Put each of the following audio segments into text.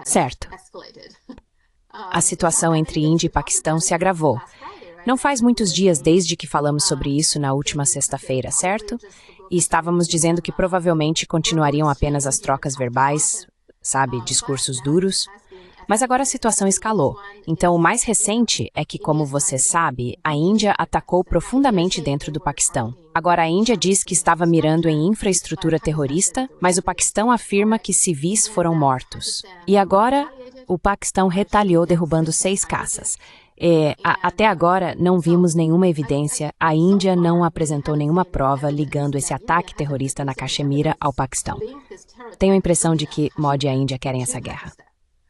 Certo. A situação entre Índia e Paquistão se agravou. Não faz muitos dias desde que falamos sobre isso na última sexta-feira, certo? E estávamos dizendo que provavelmente continuariam apenas as trocas verbais, sabe, discursos duros. Mas agora a situação escalou. Então, o mais recente é que, como você sabe, a Índia atacou profundamente dentro do Paquistão. Agora, a Índia diz que estava mirando em infraestrutura terrorista, mas o Paquistão afirma que civis foram mortos. E agora, o Paquistão retaliou derrubando 6 caças. Até agora, não vimos nenhuma evidência, a Índia não apresentou nenhuma prova ligando esse ataque terrorista na Caxemira ao Paquistão. Tenho a impressão de que Modi e a Índia querem essa guerra.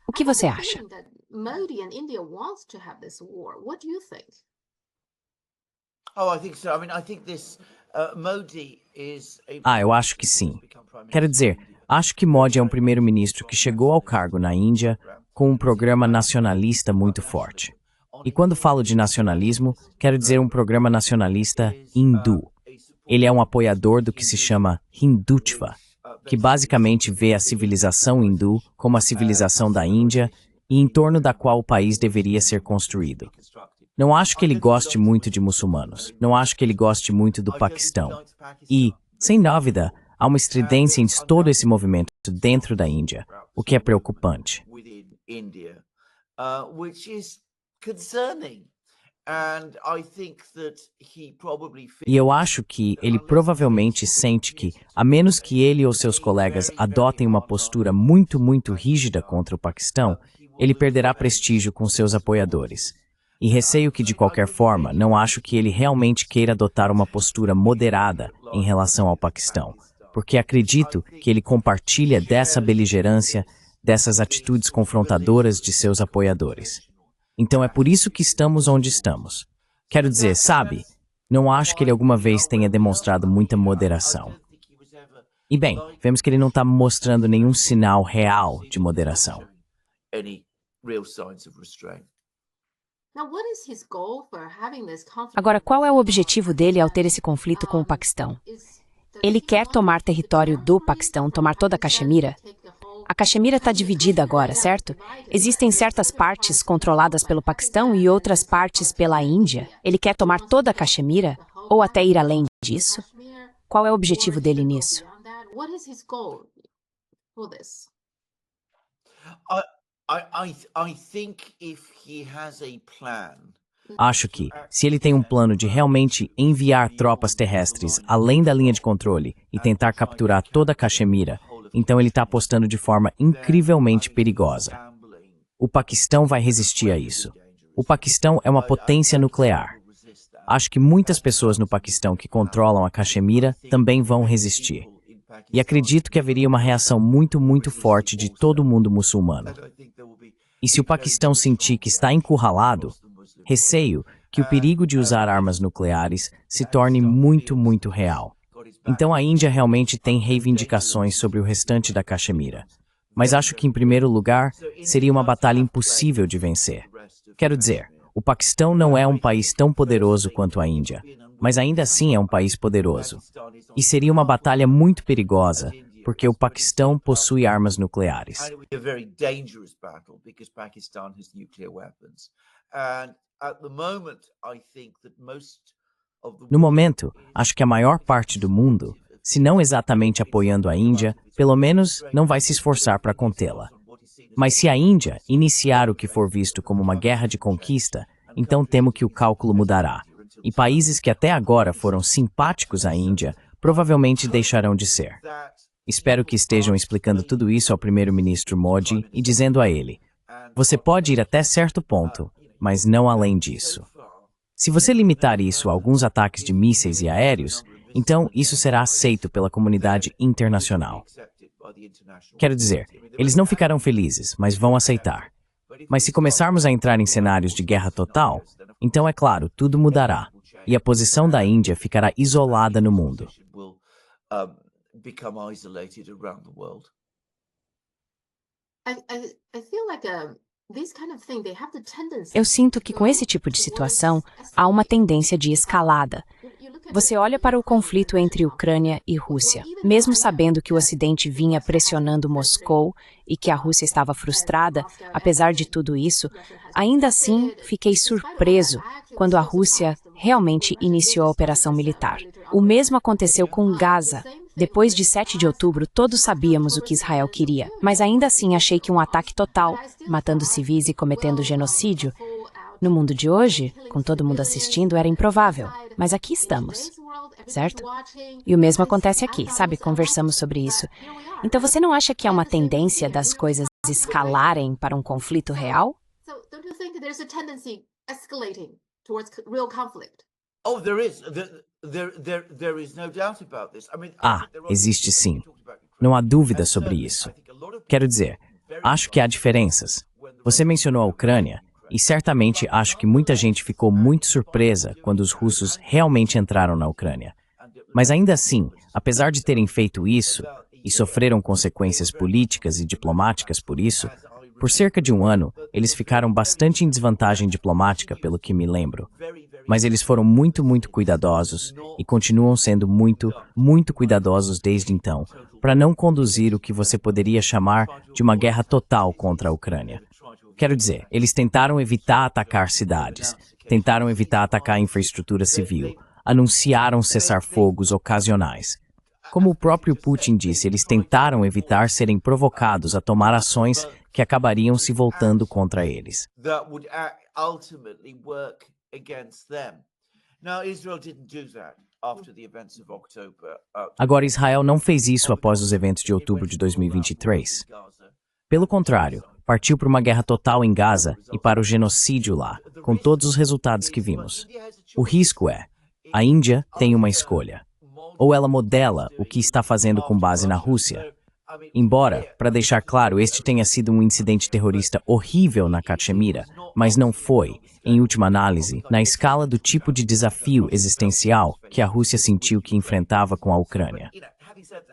O que você acha? Eu acho que sim. Quero dizer, acho que Modi é um primeiro-ministro que chegou ao cargo na Índia com um programa nacionalista muito forte. E quando falo de nacionalismo, quero dizer um programa nacionalista hindu. Ele é um apoiador do que se chama Hindutva, que basicamente vê a civilização hindu como a civilização da Índia e em torno da qual o país deveria ser construído. Não acho que ele goste muito de muçulmanos, não acho que ele goste muito do Paquistão. E, sem dúvida, há uma estridência em todo esse movimento dentro da Índia, o que é preocupante. E eu acho que ele provavelmente sente que, a menos que ele ou seus colegas adotem uma postura muito rígida contra o Paquistão, ele perderá prestígio com seus apoiadores. E receio que, de qualquer forma, não acho que ele realmente queira adotar uma postura moderada em relação ao Paquistão, porque acredito que ele compartilha dessa beligerância, dessas atitudes confrontadoras de seus apoiadores. Então é por isso que estamos onde estamos. Quero dizer, sabe, não acho que ele alguma vez tenha demonstrado muita moderação. E bem, vemos que ele não está mostrando nenhum sinal real de moderação. Agora, qual é o objetivo dele ao ter esse conflito com o Paquistão? Ele quer tomar território do Paquistão, tomar toda a Caxemira? A Caxemira está dividida agora, certo? Existem certas partes controladas pelo Paquistão e outras partes pela Índia. Ele quer tomar toda a Caxemira? Ou até ir além disso? Qual é o objetivo dele nisso? Acho que, se ele tem um plano de realmente enviar tropas terrestres além da linha de controle e tentar capturar toda a Caxemira, então ele está apostando de forma incrivelmente perigosa. O Paquistão vai resistir a isso. O Paquistão é uma potência nuclear. Acho que muitas pessoas no Paquistão que controlam a Caxemira também vão resistir. E acredito que haveria uma reação muito forte de todo o mundo muçulmano. E se o Paquistão sentir que está encurralado, receio que o perigo de usar armas nucleares se torne muito real. Então a Índia realmente tem reivindicações sobre o restante da Caxemira. Mas acho que, em primeiro lugar, seria uma batalha impossível de vencer. Quero dizer, o Paquistão não é um país tão poderoso quanto a Índia, mas ainda assim é um país poderoso. E seria uma batalha muito perigosa, porque o Paquistão possui armas nucleares. No momento, acho que a maior parte do mundo, se não exatamente apoiando a Índia, pelo menos não vai se esforçar para contê-la. Mas se a Índia iniciar o que for visto como uma guerra de conquista, então temo que o cálculo mudará. E países que até agora foram simpáticos à Índia provavelmente deixarão de ser. Espero que estejam explicando tudo isso ao primeiro-ministro Modi e dizendo a ele: você pode ir até certo ponto, mas não além disso. Se você limitar isso a alguns ataques de mísseis e aéreos, então isso será aceito pela comunidade internacional. Quero dizer, eles não ficarão felizes, mas vão aceitar. Mas se começarmos a entrar em cenários de guerra total, então é claro, tudo mudará, e a posição da Índia ficará isolada no mundo. Eu sinto que com esse tipo de situação há uma tendência de escalada. Você olha para o conflito entre Ucrânia e Rússia, mesmo sabendo que o Ocidente vinha pressionando Moscou e que a Rússia estava frustrada, apesar de tudo isso, ainda assim fiquei surpreso quando a Rússia realmente iniciou a operação militar. O mesmo aconteceu com Gaza. Depois de 7 de outubro, todos sabíamos o que Israel queria, mas ainda assim achei que um ataque total, matando civis e cometendo genocídio, no mundo de hoje, com todo mundo assistindo, era improvável. Mas aqui estamos, certo? E o mesmo acontece aqui, sabe? Conversamos sobre isso. Então você não acha que há uma tendência das coisas escalarem para um conflito real? Oh, there is. There is no doubt about this. I mean, Existe sim. Não há dúvida sobre isso. Quero dizer, acho que há diferenças. Você mencionou a Ucrânia, e certamente acho que muita gente ficou muito surpresa quando os russos realmente entraram na Ucrânia. Mas ainda assim, apesar de terem feito isso, e sofreram consequências políticas e diplomáticas por isso, por cerca de um ano, eles ficaram bastante em desvantagem diplomática, pelo que me lembro. Mas eles foram muito cuidadosos e continuam sendo muito cuidadosos desde então, para não conduzir o que você poderia chamar de uma guerra total contra a Ucrânia. Quero dizer, eles tentaram evitar atacar cidades, tentaram evitar atacar a infraestrutura civil, anunciaram cessar-fogos ocasionais. Como o próprio Putin disse, eles tentaram evitar serem provocados a tomar ações que acabariam se voltando contra eles. that would ultimately work against them. Now, Israel didn't do that after the events of October. Agora, Israel não fez isso após os eventos de outubro de 2023. Pelo contrário, partiu para uma guerra total em Gaza e para o genocídio lá, com todos os resultados que vimos. O risco é, a Índia tem uma escolha. Ou ela modela o que está fazendo com base na Rússia. Embora, para deixar claro, este tenha sido um incidente terrorista horrível na Caxemira, mas não foi, em última análise, na escala do tipo de desafio existencial que a Rússia sentiu que enfrentava com a Ucrânia.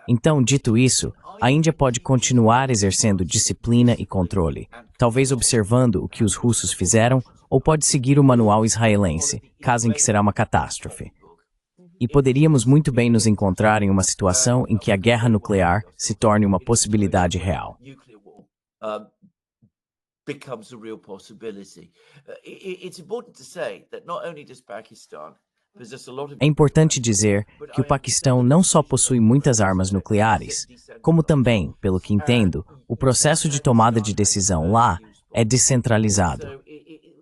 Então, dito isso, a Índia pode continuar exercendo disciplina e controle, talvez observando o que os russos fizeram, ou pode seguir o manual israelense, caso em que será uma catástrofe. E poderíamos muito bem nos encontrar em uma situação em que a guerra nuclear se torne uma possibilidade real. Becomes a real possibility. It's important to say that not only does Pakistan possess a lot of... É importante dizer que o Paquistão não só possui muitas armas nucleares, como também, pelo que entendo, o processo de tomada de decisão lá é descentralizado.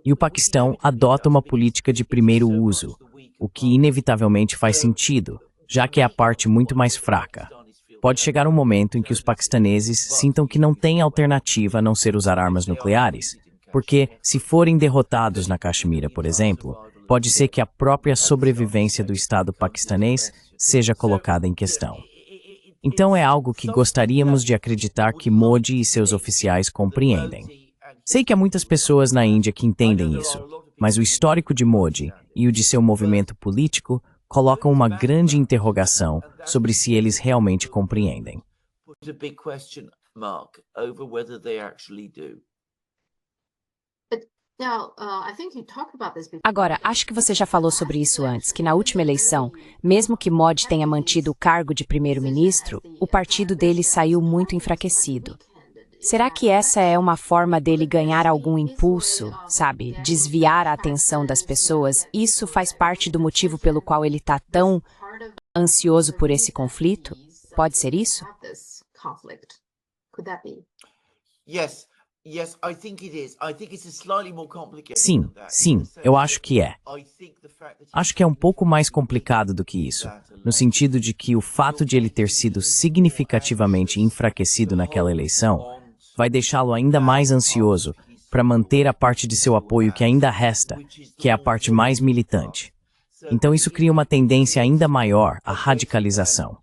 E o Paquistão adota uma política de primeiro uso, o que inevitavelmente faz sentido, já que é a parte muito mais fraca. Pode chegar um momento em que os paquistaneses sintam que não têm alternativa a não ser usar armas nucleares, porque, se forem derrotados na Caxemira, por exemplo, pode ser que a própria sobrevivência do Estado paquistanês seja colocada em questão. Então é algo que gostaríamos de acreditar que Modi e seus oficiais compreendem. Sei que há muitas pessoas na Índia que entendem isso, mas o histórico de Modi e o de seu movimento político colocam uma grande interrogação sobre se eles realmente compreendem. Agora, acho que você já falou sobre isso antes, que na última eleição, mesmo que Modi tenha mantido o cargo de primeiro-ministro, o partido dele saiu muito enfraquecido. Será que essa é uma forma dele ganhar algum impulso, sabe? Desviar a atenção das pessoas? Isso faz parte do motivo pelo qual ele está tão ansioso por esse conflito? Pode ser isso? Sim, eu acho que é. Acho que é um pouco mais complicado do que isso, no sentido de que o fato de ele ter sido significativamente enfraquecido naquela eleição vai deixá-lo ainda mais ansioso para manter a parte de seu apoio que ainda resta, que é a parte mais militante. Então isso cria uma tendência ainda maior à radicalização.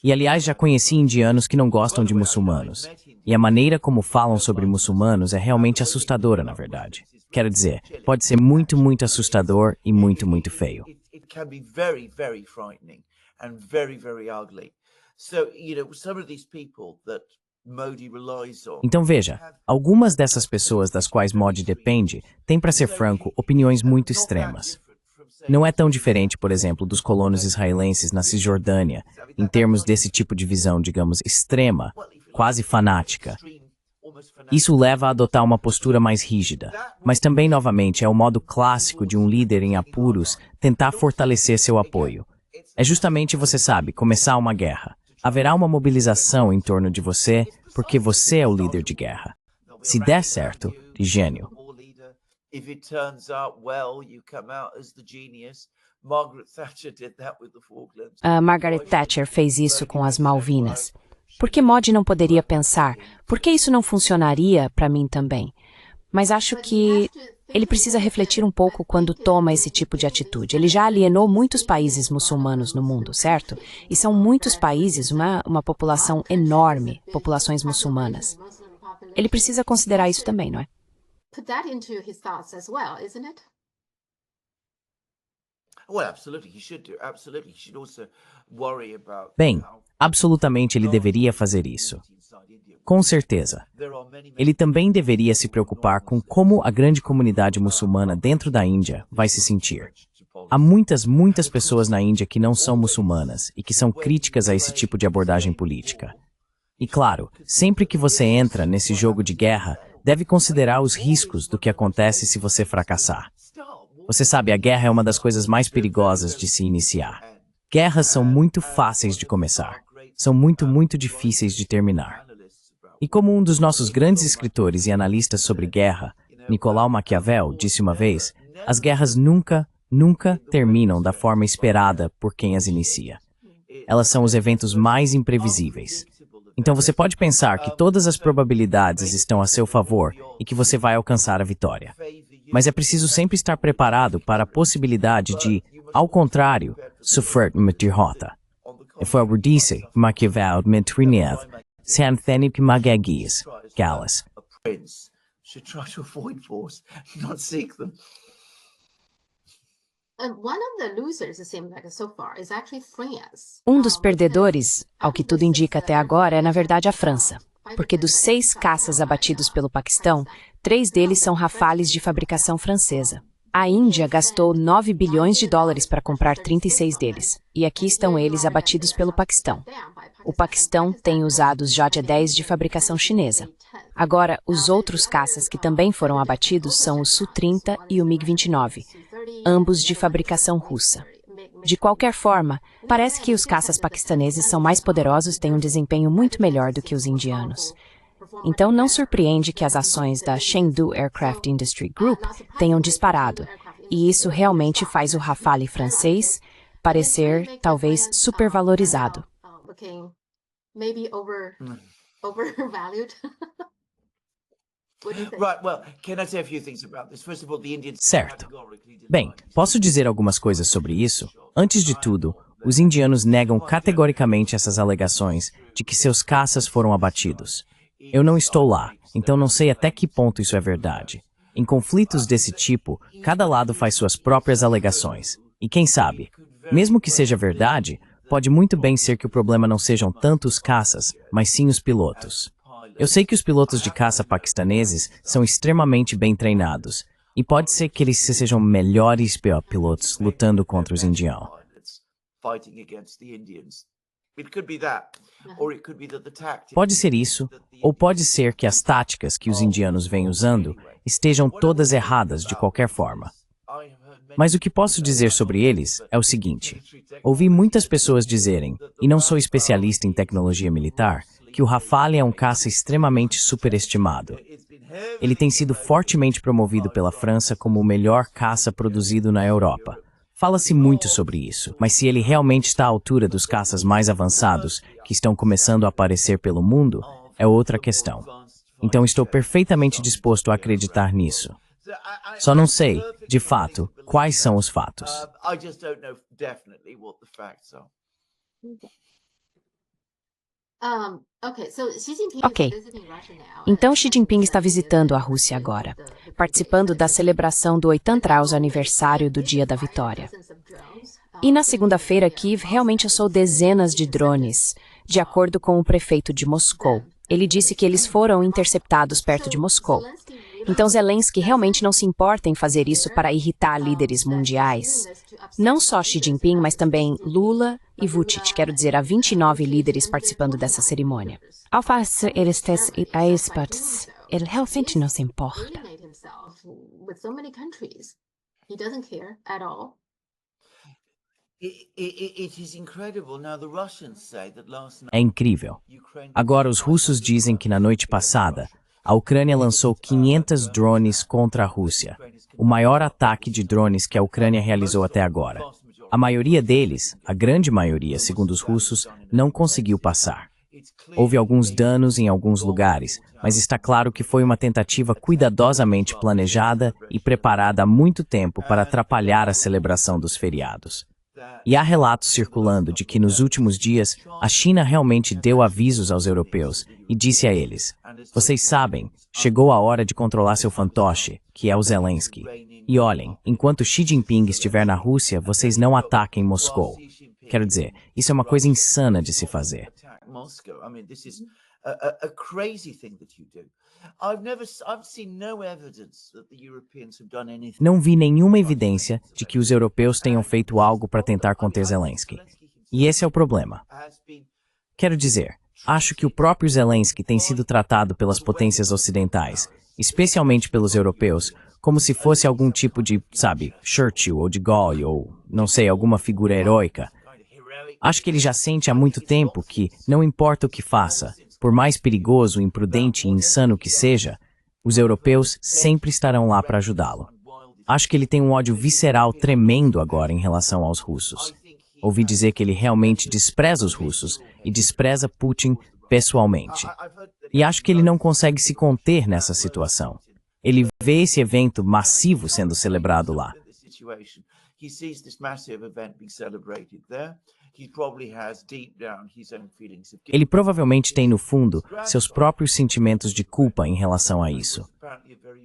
E aliás, já conheci indianos que não gostam de muçulmanos. E a maneira como falam sobre muçulmanos é realmente assustadora, na verdade. Quero dizer, pode ser muito assustador e muito feio. Então veja, algumas dessas pessoas das quais Modi depende têm, para ser franco, opiniões muito extremas. Não é tão diferente, por exemplo, dos colonos israelenses na Cisjordânia, em termos desse tipo de visão, digamos, extrema, quase fanática. Isso leva a adotar uma postura mais rígida, mas também, novamente, é o modo clássico de um líder em apuros tentar fortalecer seu apoio. É justamente, você sabe, começar uma guerra. Haverá uma mobilização em torno de você, porque você é o líder de guerra. Se der certo, de gênio. A Margaret Thatcher fez isso com as Malvinas. Por que Modi não poderia pensar, por que isso não funcionaria para mim também? Mas acho que ele precisa refletir um pouco quando toma esse tipo de atitude. Ele já alienou muitos países muçulmanos no mundo, certo? E são muitos países, uma população enorme, populações muçulmanas. Ele precisa considerar isso também, não é? Bem, absolutamente ele deveria fazer isso. Com certeza. Ele também deveria se preocupar com como a grande comunidade muçulmana dentro da Índia vai se sentir. Há muitas pessoas na Índia que não são muçulmanas e que são críticas a esse tipo de abordagem política. E claro, sempre que você entra nesse jogo de guerra, deve considerar os riscos do que acontece se você fracassar. Você sabe, a guerra é uma das coisas mais perigosas de se iniciar. Guerras são muito fáceis de começar. São muito difíceis de terminar. E como um dos nossos grandes escritores e analistas sobre guerra, Nicolau Maquiavel, disse uma vez, as guerras nunca terminam da forma esperada por quem as inicia. Elas são os eventos mais imprevisíveis. Então você pode pensar que todas as probabilidades estão a seu favor e que você vai alcançar a vitória. Mas é preciso sempre estar preparado para a possibilidade de, ao contrário, sofrer uma derrota. E foi o que disse Maquiavel Mentrinev, Santhenic Magagis, Gallus. Um dos perdedores, ao que tudo indica até agora, é na verdade a França. Porque dos 6 caças abatidos pelo Paquistão, 3 deles são Rafales de fabricação francesa. A Índia gastou 9 bilhões de dólares para comprar 36 deles. E aqui estão eles abatidos pelo Paquistão. O Paquistão tem usado os J-10 de fabricação chinesa. Agora, os outros caças que também foram abatidos são o Su-30 e o MiG-29, ambos de fabricação russa. De qualquer forma, parece que os caças paquistaneses são mais poderosos e têm um desempenho muito melhor do que os indianos. Então, não surpreende que as ações da Chengdu Aircraft Industry Group tenham disparado, e isso realmente faz o Rafale francês parecer, talvez, supervalorizado. Certo. Bem, posso dizer algumas coisas sobre isso? Antes de tudo, os indianos negam categoricamente essas alegações de que seus caças foram abatidos. Eu não estou lá, então não sei até que ponto isso é verdade. Em conflitos desse tipo, cada lado faz suas próprias alegações. E quem sabe, mesmo que seja verdade, pode muito bem ser que o problema não sejam tanto os caças, mas sim os pilotos. Eu sei que os pilotos de caça paquistaneses são extremamente bem treinados, e pode ser que eles sejam melhores pilotos lutando contra os indianos. Pode ser isso, ou pode ser que as táticas que os indianos vêm usando estejam todas erradas de qualquer forma. Mas o que posso dizer sobre eles é o seguinte: ouvi muitas pessoas dizerem, e não sou especialista em tecnologia militar, que o Rafale é um caça extremamente superestimado. Ele tem sido fortemente promovido pela França como o melhor caça produzido na Europa. Fala-se muito sobre isso, mas se ele realmente está à altura dos caças mais avançados que estão começando a aparecer pelo mundo, é outra questão. Então estou perfeitamente disposto a acreditar nisso. Só não sei, de fato, quais são os fatos. Ok. Então Xi Jinping está visitando a Rússia agora, participando da celebração do 80º aniversário do Dia da Vitória. E na segunda-feira, Kiev realmente assou dezenas de drones, de acordo com o prefeito de Moscou. Ele disse que eles foram interceptados perto de Moscou. Então Zelensky realmente não se importa em fazer isso para irritar líderes mundiais. Não só Xi Jinping, mas também Lula e Vučić, quero dizer, há 29 líderes participando dessa cerimônia. Ao fazer estes aspectos, ele realmente não se importa. É incrível. Agora, os russos dizem que na noite passada, a Ucrânia lançou 500 drones contra a Rússia, o maior ataque de drones que a Ucrânia realizou até agora. A maioria deles, a grande maioria, segundo os russos, não conseguiu passar. Houve alguns danos em alguns lugares, mas está claro que foi uma tentativa cuidadosamente planejada e preparada há muito tempo para atrapalhar a celebração dos feriados. E há relatos circulando de que nos últimos dias a China realmente deu avisos aos europeus e disse a eles: vocês sabem, chegou a hora de controlar seu fantoche, que é o Zelensky. E olhem, enquanto Xi Jinping estiver na Rússia, vocês não ataquem Moscou. Quero dizer, isso é uma coisa insana de se fazer. Não vi nenhuma evidência de que os europeus tenham feito algo para tentar conter Zelensky. E esse é o problema. Quero dizer, acho que o próprio Zelensky tem sido tratado pelas potências ocidentais, especialmente pelos europeus, como se fosse algum tipo de, sabe, Churchill ou de Gaulle ou, não sei, alguma figura heróica. Acho que ele já sente há muito tempo que, não importa o que faça, por mais perigoso, imprudente e insano que seja, os europeus sempre estarão lá para ajudá-lo. Acho que ele tem um ódio visceral tremendo agora em relação aos russos. Ouvi dizer que ele realmente despreza os russos e despreza Putin pessoalmente. E acho que ele não consegue se conter nessa situação. Ele vê esse evento massivo sendo celebrado lá. Ele provavelmente tem no fundo seus próprios sentimentos de culpa em relação a isso.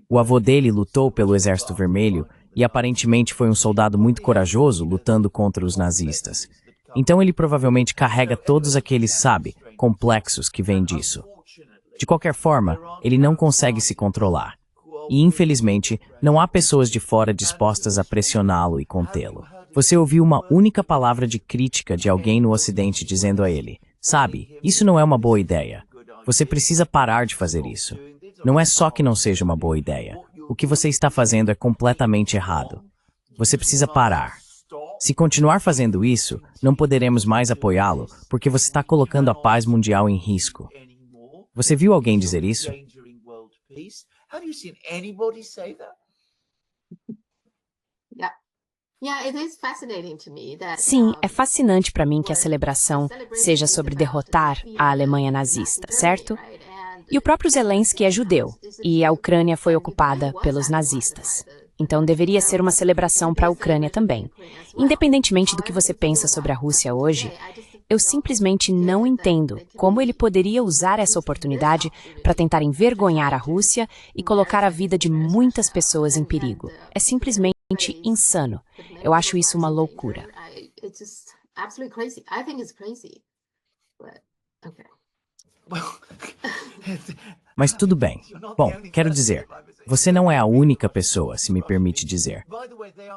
O avô dele lutou pelo Exército Vermelho e aparentemente foi um soldado muito corajoso lutando contra os nazistas. Então ele provavelmente carrega todos aqueles, sabe, complexos que vêm disso. De qualquer forma, ele não consegue se controlar. E infelizmente, não há pessoas de fora dispostas a pressioná-lo e contê-lo. Você ouviu uma única palavra de crítica de alguém no Ocidente dizendo a ele: sabe, isso não é uma boa ideia. Você precisa parar de fazer isso. Não é só que não seja uma boa ideia. O que você está fazendo é completamente errado. Você precisa parar. Se continuar fazendo isso, não poderemos mais apoiá-lo, porque você está colocando a paz mundial em risco. Você viu alguém dizer isso? Sim, é fascinante para mim que a celebração seja sobre derrotar a Alemanha nazista, certo? E o próprio Zelensky é judeu, e a Ucrânia foi ocupada pelos nazistas. Então deveria ser uma celebração para a Ucrânia também. Independentemente do que você pensa sobre a Rússia hoje, eu simplesmente não entendo como ele poderia usar essa oportunidade para tentar envergonhar a Rússia e colocar a vida de muitas pessoas em perigo. É simplesmente insano. Eu acho isso uma loucura. Mas tudo bem. Bom, quero dizer, você não é a única pessoa, se me permite dizer.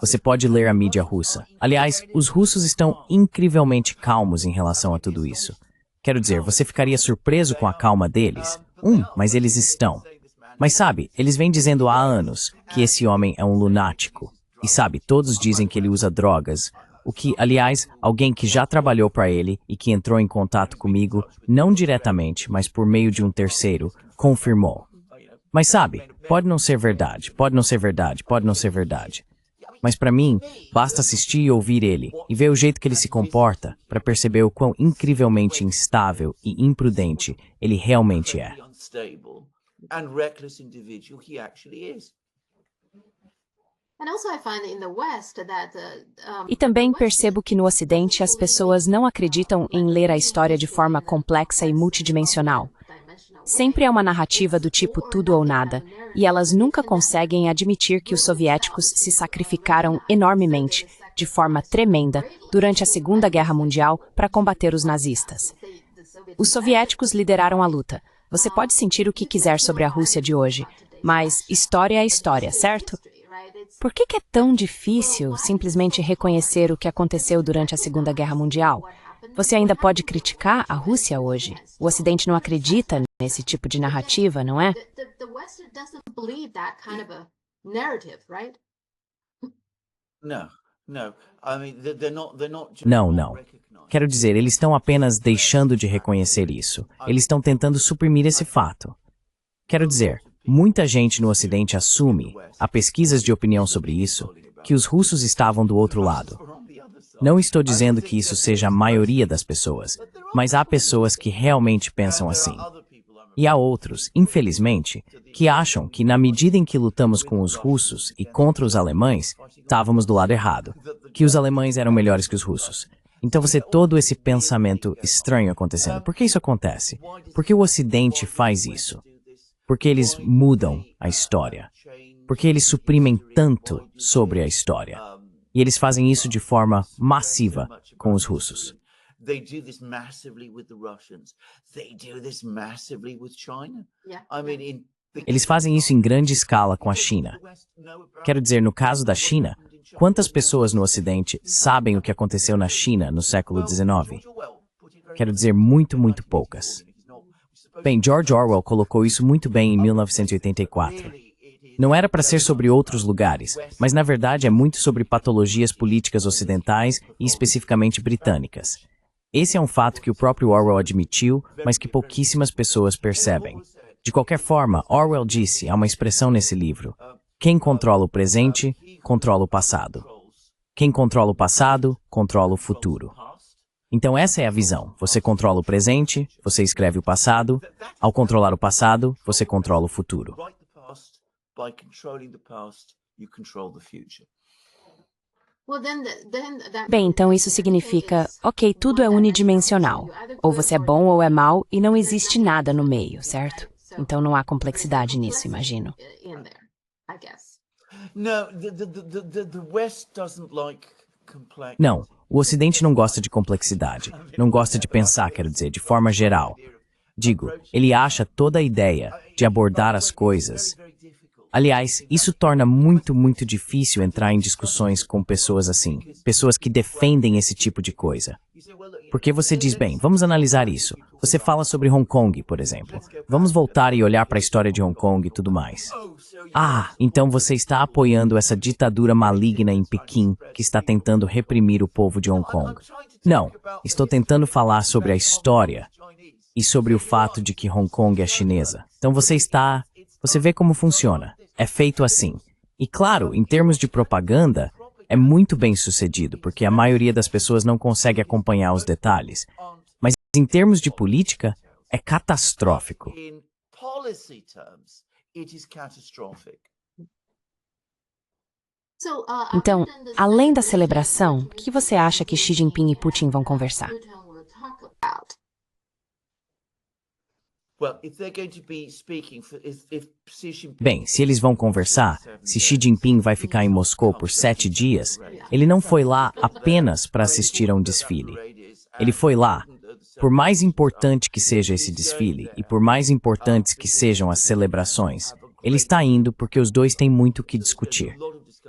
Você pode ler a mídia russa. Aliás, os russos estão incrivelmente calmos em relação a tudo isso. Quero dizer, você ficaria surpreso com a calma deles? Mas eles estão. Mas sabe, eles vêm dizendo há anos que esse homem é um lunático. E sabe, todos dizem que ele usa drogas. O que, aliás, alguém que já trabalhou para ele e que entrou em contato comigo, não diretamente, mas por meio de um terceiro, confirmou. Mas sabe, pode não ser verdade, pode não ser verdade, pode não ser verdade. Mas para mim, basta assistir e ouvir ele, e ver o jeito que ele se comporta, para perceber o quão incrivelmente instável e imprudente ele realmente é. E também percebo que no Ocidente as pessoas não acreditam em ler a história de forma complexa e multidimensional. Sempre é uma narrativa do tipo tudo ou nada, e elas nunca conseguem admitir que os soviéticos se sacrificaram enormemente, de forma tremenda, durante a Segunda Guerra Mundial para combater os nazistas. Os soviéticos lideraram a luta. Você pode sentir o que quiser sobre a Rússia de hoje, Mas história é história, certo? Por que é tão difícil simplesmente reconhecer o que aconteceu durante a Segunda Guerra Mundial? Você ainda pode criticar a Rússia hoje. O Ocidente não acredita nesse tipo de narrativa, não é? No, no. I mean, they're not just Não, não. recognizing. Quero dizer, eles estão apenas deixando de reconhecer isso. Eles estão tentando suprimir esse fato. Quero dizer, muita gente no Ocidente assume, há pesquisas de opinião sobre isso, que os russos estavam do outro lado. Não estou dizendo que isso seja a maioria das pessoas, mas há pessoas que realmente pensam assim. E há outros, infelizmente, que acham que na medida em que lutamos com os russos e contra os alemães, estávamos do lado errado, que os alemães eram melhores que os russos. Então você todo esse pensamento estranho acontecendo. Por que isso acontece? Porque o Ocidente faz isso. Porque eles mudam a história. Porque eles suprimem tanto sobre a história. E eles fazem isso de forma massiva com os russos. They do this massively with the Russians. They do this massively with China. I mean, Eles fazem isso em grande escala com a China. Quero dizer, no caso da China, quantas pessoas no Ocidente sabem o que aconteceu na China no século XIX? Quero dizer, muito, muito poucas. Bem, George Orwell colocou isso muito bem em 1984. Não era para ser sobre outros lugares, mas na verdade é muito sobre patologias políticas ocidentais e especificamente britânicas. Esse é um fato que o próprio Orwell admitiu, mas que pouquíssimas pessoas percebem. De qualquer forma, Orwell disse, há uma expressão nesse livro: quem controla o presente, controla o passado. Quem controla o passado, controla o futuro. Então essa é a visão. Você controla o presente, você escreve o passado. Ao controlar o passado, você controla o futuro. by controlling the past, you control the future. Bem, então isso significa, ok, tudo é unidimensional. Ou você é bom ou é mau e não existe nada no meio, certo? Então não há complexidade nisso, imagino. No, the West doesn't like complex. Não, o Ocidente não gosta de complexidade. Não gosta de pensar, quero dizer, de forma geral. Digo, ele acha toda a ideia de abordar as coisas. Aliás, isso torna muito, muito difícil entrar em discussões com pessoas assim, pessoas que defendem esse tipo de coisa. Porque você diz, bem, vamos analisar isso. Você fala sobre Hong Kong, por exemplo. Vamos voltar e olhar para a história de Hong Kong e tudo mais. Ah, então você está apoiando essa ditadura maligna em Pequim que está tentando reprimir o povo de Hong Kong. Não, estou tentando falar sobre a história e sobre o fato de que Hong Kong é chinesa. Então você vê como funciona. É feito assim. E claro, em termos de propaganda, é muito bem sucedido, porque a maioria das pessoas não consegue acompanhar os detalhes. Mas em termos de política, é catastrófico. In policy terms, it is catastrophic. Então, além da celebração, o que você acha que Xi Jinping e Putin vão conversar? Well, if they're going to be speaking for, if Xi Jinping... Bem, se eles vão conversar, se Xi Jinping vai ficar em Moscou por 7 dias, ele não foi lá apenas para assistir a um desfile. Ele foi lá, por mais importante que seja esse desfile e por mais importantes que sejam as celebrações, ele está indo porque os dois têm muito o que discutir.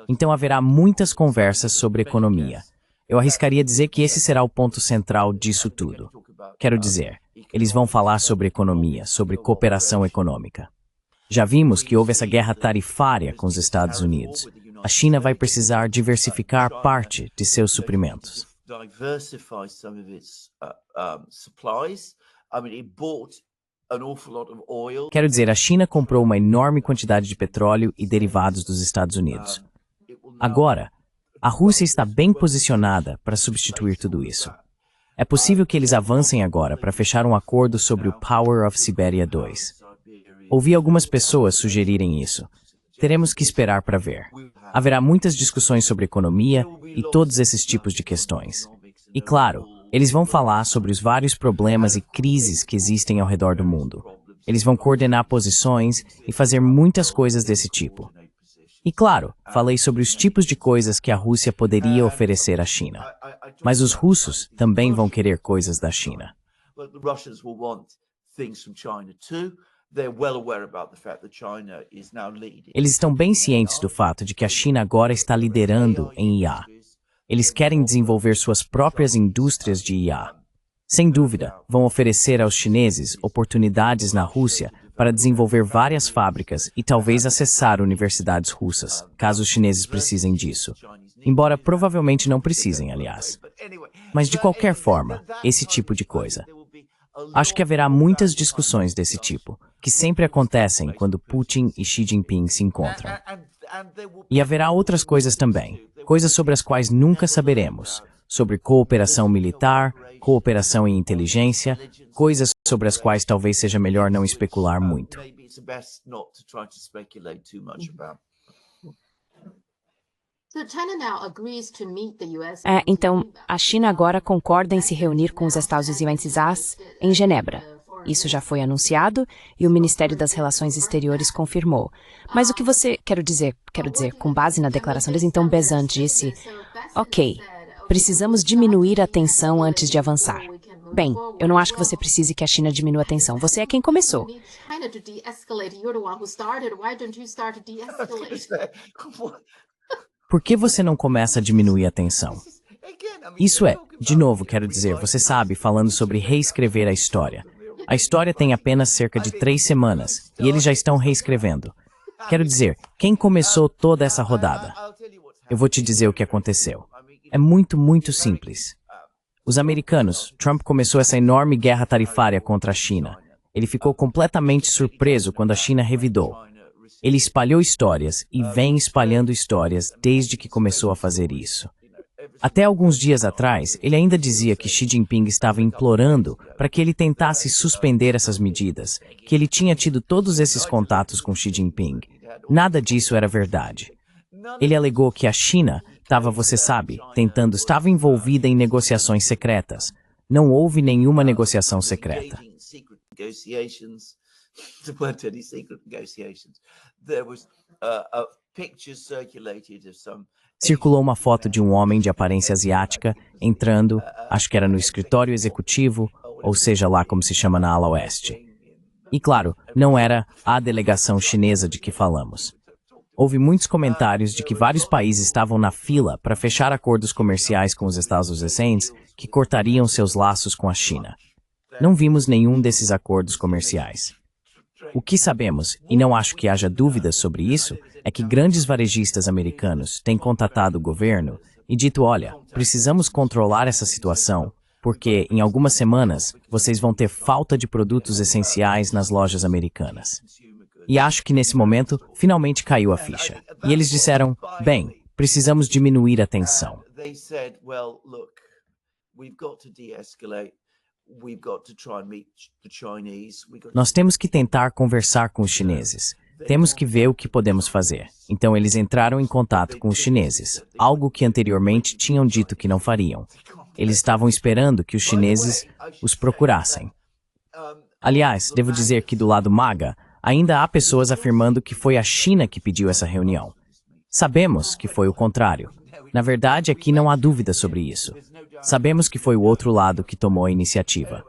Então haverá muitas conversas sobre economia. Eu arriscaria dizer que esse será o ponto central disso tudo. Quero dizer, eles vão falar sobre economia, sobre cooperação econômica. Já vimos que houve essa guerra tarifária com os Estados Unidos. A China vai precisar diversificar parte de seus suprimentos. Diversify some of its supplies. I mean, it bought an awful lot of oil. Quero dizer, a China comprou uma enorme quantidade de petróleo e derivados dos Estados Unidos. Agora, a Rússia está bem posicionada para substituir tudo isso. É possível que eles avancem agora para fechar um acordo sobre o Power of Siberia 2. Ouvi algumas pessoas sugerirem isso. Teremos que esperar para ver. Haverá muitas discussões sobre economia e todos esses tipos de questões. E claro, eles vão falar sobre os vários problemas e crises que existem ao redor do mundo. Eles vão coordenar posições e fazer muitas coisas desse tipo. E claro, falei sobre os tipos de coisas que a Rússia poderia oferecer à China. Mas os russos também vão querer coisas da China. But the Russians will want things from China too. Eles estão bem cientes do fato de que a China agora está liderando em IA. Eles querem desenvolver suas próprias indústrias de IA. Sem dúvida, vão oferecer aos chineses oportunidades na Rússia para desenvolver várias fábricas e talvez acessar universidades russas, caso os chineses precisem disso. Embora provavelmente não precisem, aliás. Mas de qualquer forma, esse tipo de coisa. Acho que haverá muitas discussões desse tipo, que sempre acontecem quando Putin e Xi Jinping se encontram. E haverá outras coisas também, coisas sobre as quais nunca saberemos, sobre cooperação militar, cooperação em inteligência, coisas sobre as quais talvez seja melhor não especular muito. Então, a China agora concorda em se reunir com os Estados Unidos em Genebra. Isso já foi anunciado e o Ministério das Relações Exteriores confirmou. Mas o que você... Quero dizer, com base na declaração deles, então Bezan disse, ok, precisamos diminuir a tensão antes de avançar. Bem, eu não acho que você precise que a China diminua a tensão. Você é quem começou. Por que você não começa a diminuir a tensão? Isso é, de novo, quero dizer, você sabe, falando sobre reescrever a história. A história tem apenas cerca de 3 semanas, e eles já estão reescrevendo. Quero dizer, quem começou toda essa rodada? Eu vou te dizer o que aconteceu. É muito, muito simples. Os americanos, Trump começou essa enorme guerra tarifária contra a China. Ele ficou completamente surpreso quando a China revidou. Ele espalhou histórias e vem espalhando histórias desde que começou a fazer isso. Até alguns dias atrás, ele ainda dizia que Xi Jinping estava implorando para que ele tentasse suspender essas medidas, que ele tinha tido todos esses contatos com Xi Jinping. Nada disso era verdade. Ele alegou que a China estava, você sabe, estava envolvida em negociações secretas. Não houve nenhuma negociação secreta. Circulou uma foto de um homem de aparência asiática entrando, acho que era no escritório executivo, ou seja lá como se chama na ala oeste. E claro, não era a delegação chinesa de que falamos. Houve muitos comentários de que vários países estavam na fila para fechar acordos comerciais com os Estados Unidos que cortariam seus laços com a China. Não vimos nenhum desses acordos comerciais. O que sabemos, e não acho que haja dúvidas sobre isso, é que grandes varejistas americanos têm contatado o governo e dito, olha, precisamos controlar essa situação, porque em algumas semanas vocês vão ter falta de produtos essenciais nas lojas americanas. E acho que nesse momento finalmente caiu a ficha. E eles disseram, bem, precisamos diminuir a tensão. Nós temos que tentar conversar com os chineses. Temos que ver o que podemos fazer. Então eles entraram em contato com os chineses, algo que anteriormente tinham dito que não fariam. Eles estavam esperando que os chineses os procurassem. Aliás, devo dizer que do lado MAGA, ainda há pessoas afirmando que foi a China que pediu essa reunião. Sabemos que foi o contrário. Na verdade, aqui não há dúvida sobre isso. Sabemos que foi o outro lado que tomou a iniciativa.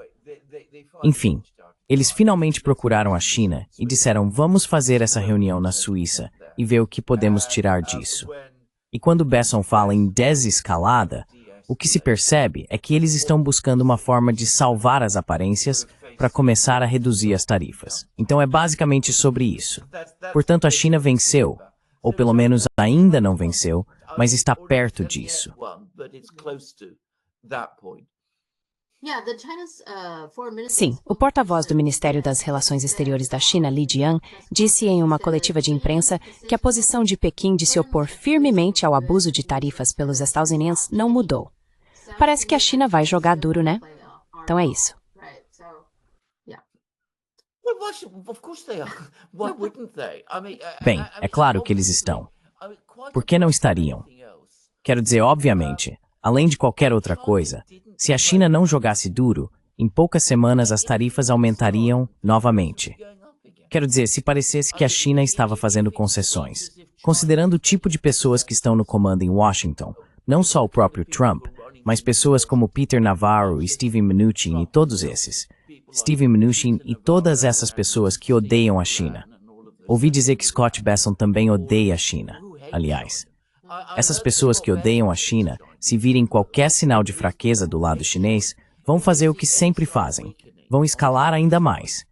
Enfim, eles finalmente procuraram a China e disseram, vamos fazer essa reunião na Suíça e ver o que podemos tirar disso. E quando Besson fala em desescalada, o que se percebe é que eles estão buscando uma forma de salvar as aparências para começar a reduzir as tarifas. Então é basicamente sobre isso. Portanto, a China venceu, ou pelo menos ainda não venceu, mas está perto disso. Sim, o porta-voz do Ministério das Relações Exteriores da China, Li Jian, disse em uma coletiva de imprensa que a posição de Pequim de se opor firmemente ao abuso de tarifas pelos Estados Unidos não mudou. Parece que a China vai jogar duro, né? Então é isso. Bem, é claro que eles estão. Por que não estariam? Quero dizer, obviamente, além de qualquer outra coisa, se a China não jogasse duro, em poucas semanas as tarifas aumentariam novamente. Quero dizer, se parecesse que a China estava fazendo concessões, considerando o tipo de pessoas que estão no comando em Washington, não só o próprio Trump, mas pessoas como Peter Navarro e Steven Mnuchin e todos esses. Steven Mnuchin e todas essas pessoas que odeiam a China. Ouvi dizer que Scott Besson também odeia a China. Aliás, essas pessoas que odeiam a China, se virem qualquer sinal de fraqueza do lado chinês, vão fazer o que sempre fazem. Vão escalar ainda mais.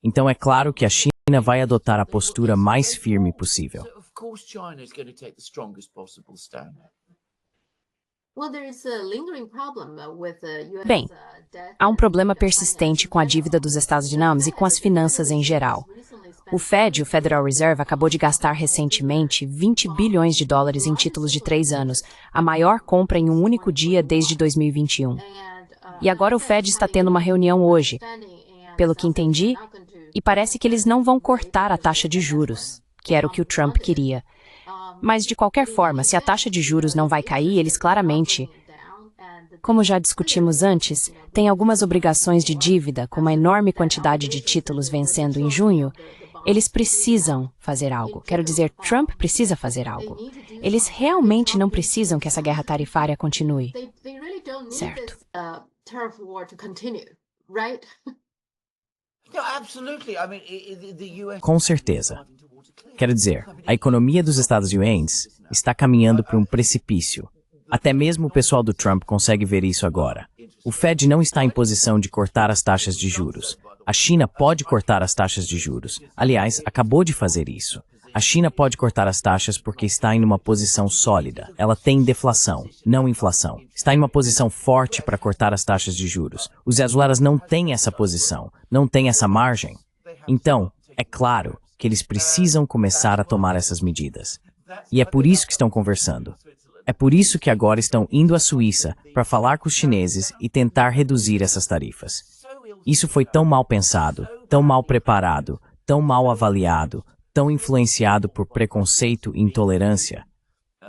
Então é claro que a China vai adotar a postura mais firme possível. Bem, há um problema persistente com a dívida dos Estados Unidos e com as finanças em geral. O Fed, o Federal Reserve, acabou de gastar recentemente 20 bilhões de dólares em títulos de 3 anos, a maior compra em um único dia desde 2021. E agora o Fed está tendo uma reunião hoje, pelo que entendi, e parece que eles não vão cortar a taxa de juros, que era o que o Trump queria. Mas, de qualquer forma, se a taxa de juros não vai cair, eles claramente, como já discutimos antes, têm algumas obrigações de dívida com uma enorme quantidade de títulos vencendo em junho. Eles precisam fazer algo. Quero dizer, Trump precisa fazer algo. Eles realmente não precisam que essa guerra tarifária continue. Certo. Com certeza. Quero dizer, a economia dos Estados Unidos está caminhando para um precipício. Até mesmo o pessoal do Trump consegue ver isso agora. O Fed não está em posição de cortar as taxas de juros. A China pode cortar as taxas de juros. Aliás, acabou de fazer isso. A China pode cortar as taxas porque está em uma posição sólida. Ela tem deflação, não inflação. Está em uma posição forte para cortar as taxas de juros. Os brasileiros não têm essa posição, não têm essa margem. Então, é claro que eles precisam começar a tomar essas medidas. E é por isso que estão conversando. É por isso que agora estão indo à Suíça para falar com os chineses e tentar reduzir essas tarifas. Isso foi tão mal pensado, tão mal preparado, tão mal avaliado, tão influenciado por preconceito e intolerância.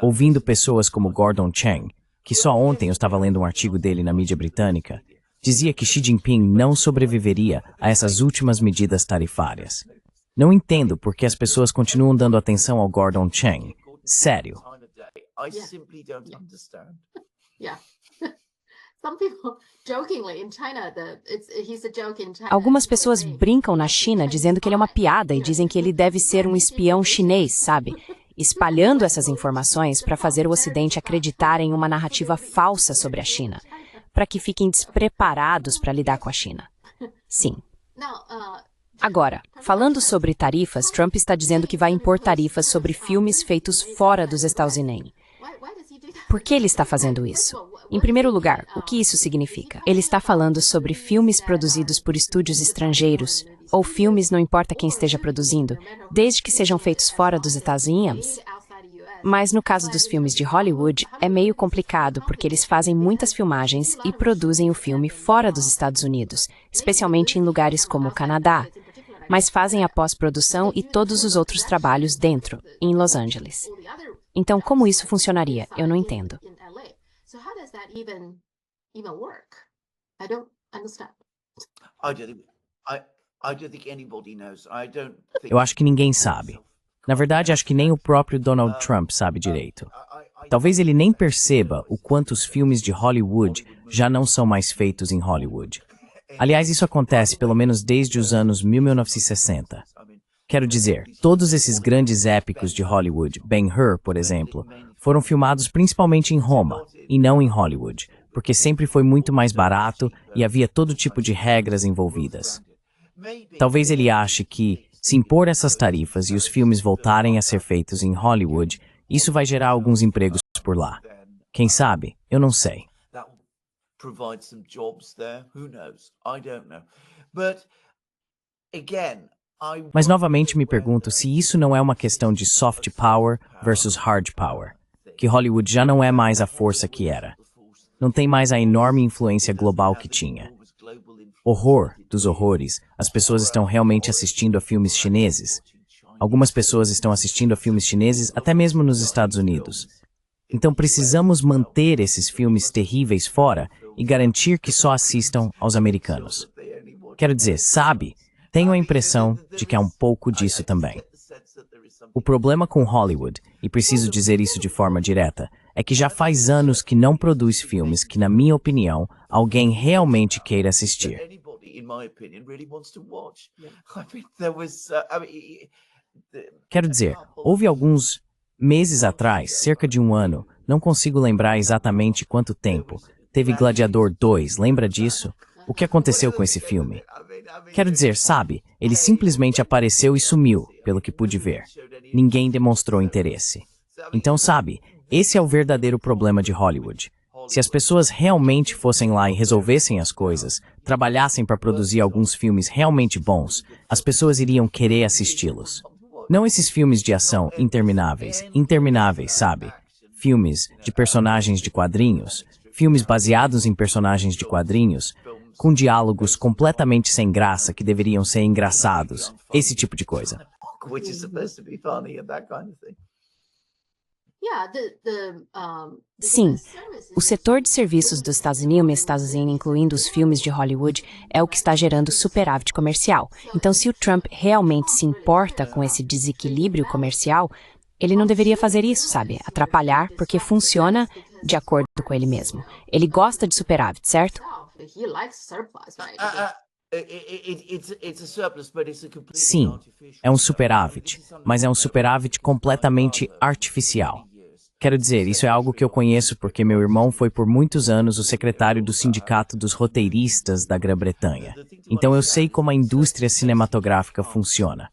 Ouvindo pessoas como Gordon Chang, que só ontem eu estava lendo um artigo dele na mídia britânica, dizia que Xi Jinping não sobreviveria a essas últimas medidas tarifárias. Não entendo por que as pessoas continuam dando atenção ao Gordon Chang. Sério. Algumas pessoas brincam na China dizendo que ele é uma piada e dizem que ele deve ser um espião chinês, sabe? Espalhando essas informações para fazer o Ocidente acreditar em uma narrativa falsa sobre a China, para que fiquem despreparados para lidar com a China. Sim. Agora, falando sobre tarifas, Trump está dizendo que vai impor tarifas sobre filmes feitos fora dos Estados Unidos. Por que ele está fazendo isso? Em primeiro lugar, o que isso significa? Ele está falando sobre filmes produzidos por estúdios estrangeiros, ou filmes, não importa quem esteja produzindo, desde que sejam feitos fora dos Estados Unidos. Mas no caso dos filmes de Hollywood, é meio complicado porque eles fazem muitas filmagens e produzem o filme fora dos Estados Unidos, especialmente em lugares como o Canadá, mas fazem a pós-produção e todos os outros trabalhos dentro, em Los Angeles. Então, como isso funcionaria? Eu não entendo. Eu acho que ninguém sabe. Na verdade, acho que nem o próprio Donald Trump sabe direito. Talvez ele nem perceba o quanto os filmes de Hollywood já não são mais feitos em Hollywood. Aliás, isso acontece pelo menos desde os anos 1960. Quero dizer, todos esses grandes épicos de Hollywood, Ben-Hur, por exemplo, foram filmados principalmente em Roma, e não em Hollywood, porque sempre foi muito mais barato e havia todo tipo de regras envolvidas. Talvez ele ache que, se impor essas tarifas e os filmes voltarem a ser feitos em Hollywood, isso vai gerar alguns empregos por lá. Quem sabe? Eu não sei. Mas novamente me pergunto se isso não é uma questão de soft power versus hard power, que Hollywood já não é mais a força que era. Não tem mais a enorme influência global que tinha. Horror dos horrores, as pessoas estão realmente assistindo a filmes chineses. Algumas pessoas estão assistindo a filmes chineses até mesmo nos Estados Unidos. Então precisamos manter esses filmes terríveis fora e garantir que só assistam aos americanos. Quero dizer, sabe, tenho a impressão de que há um pouco disso também. O problema com Hollywood, e preciso dizer isso de forma direta, é que já faz anos que não produz filmes que, na minha opinião, alguém realmente queira assistir. in my opinion, really wants to watch. I mean, there was, I mean, Quero dizer, houve alguns meses atrás, cerca de um ano, não consigo lembrar exatamente quanto tempo, teve Gladiador 2, lembra disso? O que aconteceu com esse filme? Quero dizer, sabe, ele simplesmente apareceu e sumiu, pelo que pude ver. Ninguém demonstrou interesse. Então, sabe, esse é o verdadeiro problema de Hollywood. Se as pessoas realmente fossem lá e resolvessem as coisas, trabalhassem para produzir alguns filmes realmente bons, as pessoas iriam querer assisti-los. Não esses filmes de ação intermináveis, sabe? Filmes de personagens de quadrinhos, filmes baseados em personagens de quadrinhos, com diálogos completamente sem graça que deveriam ser engraçados, esse tipo de coisa. which is supposed to be funny and that kind of thing. Sim, o setor de serviços dos Estados Unidos, incluindo os filmes de Hollywood, é o que está gerando superávit comercial. Então, se o Trump realmente se importa com esse desequilíbrio comercial, ele não deveria fazer isso, sabe? Atrapalhar, porque funciona de acordo com ele mesmo. Ele gosta de superávit, certo? Sim, é um superávit, mas é um superávit completamente artificial. Quero dizer, isso é algo que eu conheço porque meu irmão foi por muitos anos o secretário do Sindicato dos Roteiristas da Grã-Bretanha. Então eu sei como a indústria cinematográfica funciona.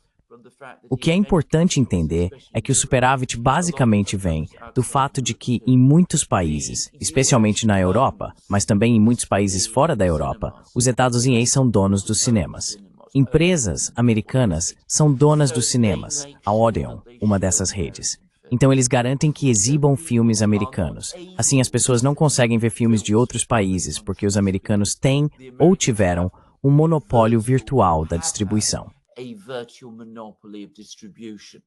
O que é importante entender é que o superávit basicamente vem do fato de que em muitos países, especialmente na Europa, mas também em muitos países fora da Europa, os Estados Unidos são donos dos cinemas. Empresas americanas são donas dos cinemas, a Odeon, uma dessas redes. Então eles garantem que exibam filmes americanos. Assim as pessoas não conseguem ver filmes de outros países porque os americanos têm ou tiveram um monopólio virtual da distribuição. A virtual monopoly of distribution.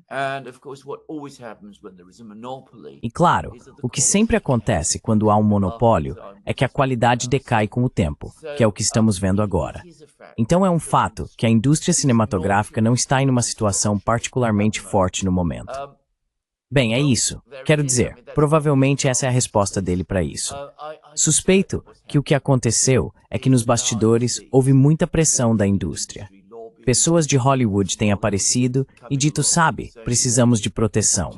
And of course what always happens when there is a monopoly. E claro, o que sempre acontece quando há um monopólio é que a qualidade decai com o tempo, que é o que estamos vendo agora. Então é um fato que a indústria cinematográfica não está em uma situação particularmente forte no momento. Bem, é isso. Quero dizer, provavelmente essa é a resposta dele para isso. Suspeito que o que aconteceu é que nos bastidores houve muita pressão da indústria. Pessoas de Hollywood têm aparecido e dito, sabe, precisamos de proteção.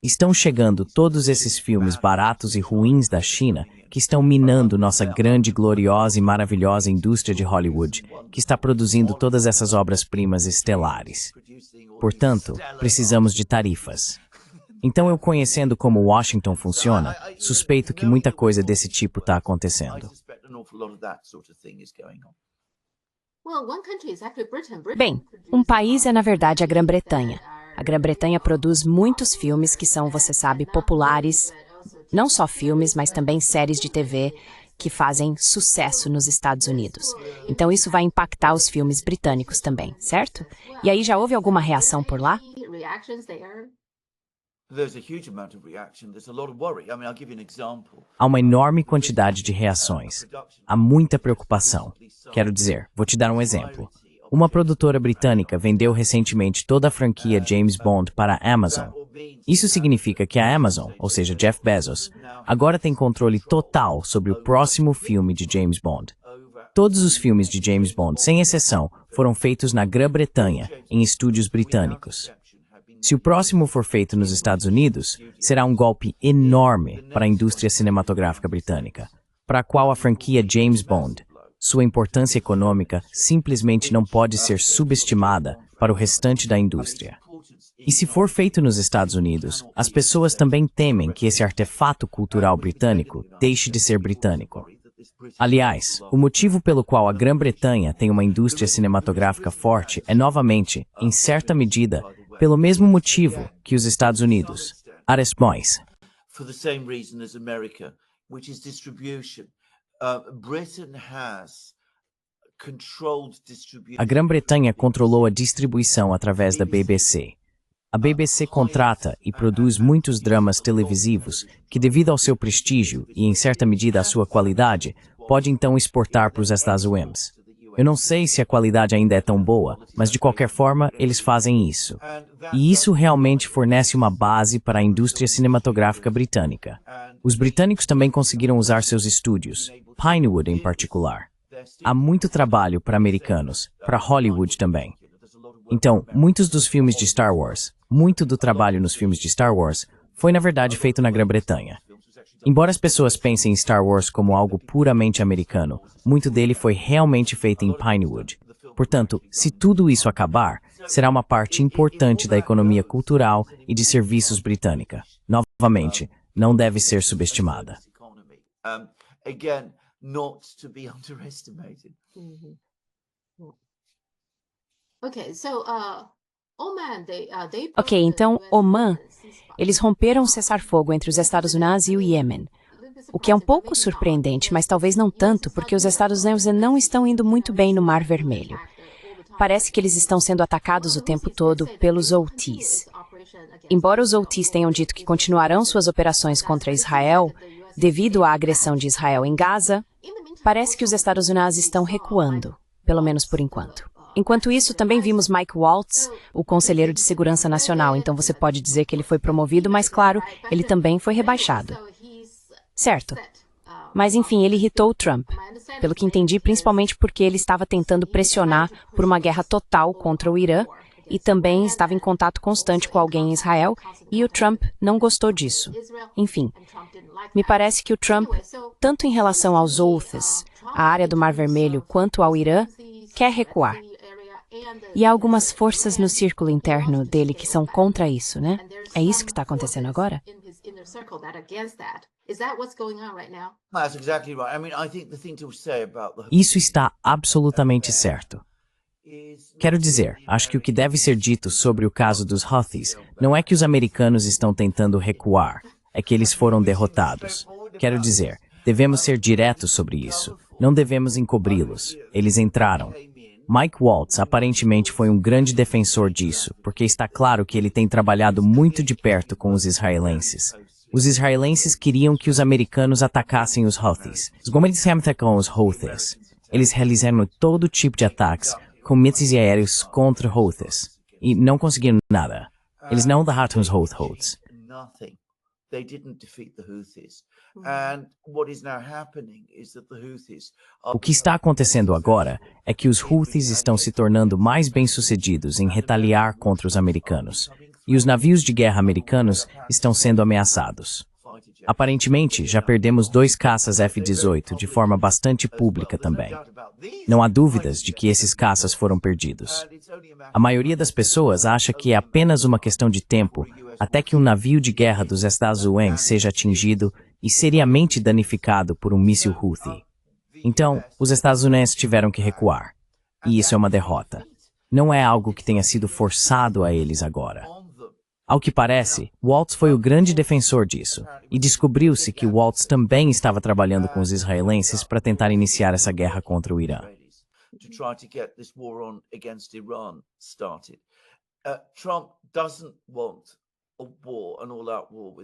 Estão chegando todos esses filmes baratos e ruins da China que estão minando nossa grande, gloriosa e maravilhosa indústria de Hollywood, que está produzindo todas essas obras-primas estelares. Portanto, precisamos de tarifas. Então eu, conhecendo como Washington funciona, suspeito que muita coisa desse tipo está acontecendo. Bem, um país é na verdade a Grã-Bretanha. A Grã-Bretanha produz muitos filmes que são, você sabe, populares. Não só filmes, mas também séries de TV que fazem sucesso nos Estados Unidos. Então isso vai impactar os filmes britânicos também, certo? E aí já houve alguma reação por lá? Há uma enorme quantidade de reações. Há muita preocupação. Quero dizer, vou te dar um exemplo. Uma produtora britânica vendeu recentemente toda a franquia James Bond para a Amazon. Isso significa que a Amazon, ou seja, Jeff Bezos, agora tem controle total sobre o próximo filme de James Bond. Todos os filmes de James Bond, sem exceção, foram feitos na Grã-Bretanha, em estúdios britânicos. Se o próximo for feito nos Estados Unidos, será um golpe enorme para a indústria cinematográfica britânica, para a qual a franquia James Bond, sua importância econômica, simplesmente não pode ser subestimada para o restante da indústria. E se for feito nos Estados Unidos, as pessoas também temem que esse artefato cultural britânico deixe de ser britânico. Aliás, o motivo pelo qual a Grã-Bretanha tem uma indústria cinematográfica forte é novamente, em certa medida, pelo mesmo motivo que os Estados Unidos. Aresmões. For the same reason as America, which is distribution. Britain has controlled distribution. A Grã-Bretanha controlou a distribuição através da BBC. A BBC contrata e produz muitos dramas televisivos que, devido ao seu prestígio e, em certa medida, à sua qualidade, pode então exportar para os Estados Unidos. Eu não sei se a qualidade ainda é tão boa, mas de qualquer forma, eles fazem isso. E isso realmente fornece uma base para a indústria cinematográfica britânica. Os britânicos também conseguiram usar seus estúdios, Pinewood em particular. Há muito trabalho para americanos, para Hollywood também. Então, muitos dos filmes de Star Wars, muito do trabalho nos filmes de Star Wars, foi na verdade feito na Grã-Bretanha. Embora as pessoas pensem em Star Wars como algo puramente americano, muito dele foi realmente feito em Pinewood. Portanto, se tudo isso acabar, será uma parte importante da economia cultural e de serviços britânica. Novamente, não deve ser subestimada. Again, not to be underestimated. Ok, então, Oman, eles romperam o cessar-fogo entre os Estados Unidos e o Iêmen. O que é um pouco surpreendente, mas talvez não tanto, porque os Estados Unidos não estão indo muito bem no Mar Vermelho. Parece que eles estão sendo atacados o tempo todo pelos Houthis. Embora os Houthis tenham dito que continuarão suas operações contra Israel, devido à agressão de Israel em Gaza, parece que os Estados Unidos estão recuando, pelo menos por enquanto. Enquanto isso, também vimos Mike Waltz, o conselheiro de segurança nacional, então você pode dizer que ele foi promovido, mas claro, ele também foi rebaixado. Certo. Mas enfim, ele irritou o Trump, pelo que entendi, principalmente porque ele estava tentando pressionar por uma guerra total contra o Irã e também estava em contato constante com alguém em Israel e o Trump não gostou disso. Enfim, me parece que o Trump, tanto em relação aos Houthis, a área do Mar Vermelho, quanto ao Irã, quer recuar. E há algumas forças no círculo interno dele que são contra isso, né? É isso que está acontecendo agora? Isso está absolutamente certo. Quero dizer, acho que o que deve ser dito sobre o caso dos Houthis não é que os americanos estão tentando recuar, é que eles foram derrotados. Quero dizer, devemos ser diretos sobre isso. Não devemos encobri-los. Eles entraram. Mike Waltz aparentemente foi um grande defensor disso, porque está claro que ele tem trabalhado muito de perto com os israelenses. Os israelenses queriam que os americanos atacassem os Houthis. Como eles atacam os Houthis? Eles realizaram todo tipo de ataques com mísseis aéreos contra Houthis e não conseguiram nada. Eles não derrotaram os Houthis. They didn't defeat the Houthis. And what is now happening is that the Houthis O que está acontecendo agora é que os Houthis estão se tornando mais bem-sucedidos em retaliar contra os americanos, e os navios de guerra americanos estão sendo ameaçados. Aparentemente, já perdemos 2 caças F-18 de forma bastante pública também. Não há dúvidas de que esses caças foram perdidos. A maioria das pessoas acha que é apenas uma questão de tempo até que um navio de guerra dos Estados Unidos seja atingido e seriamente danificado por um míssil Houthi. Então, os Estados Unidos tiveram que recuar. E isso é uma derrota. Não é algo que tenha sido forçado a eles agora. Ao que parece, Waltz foi o grande defensor disso, e descobriu-se que Waltz também estava trabalhando com os israelenses para tentar iniciar essa guerra contra o Irã.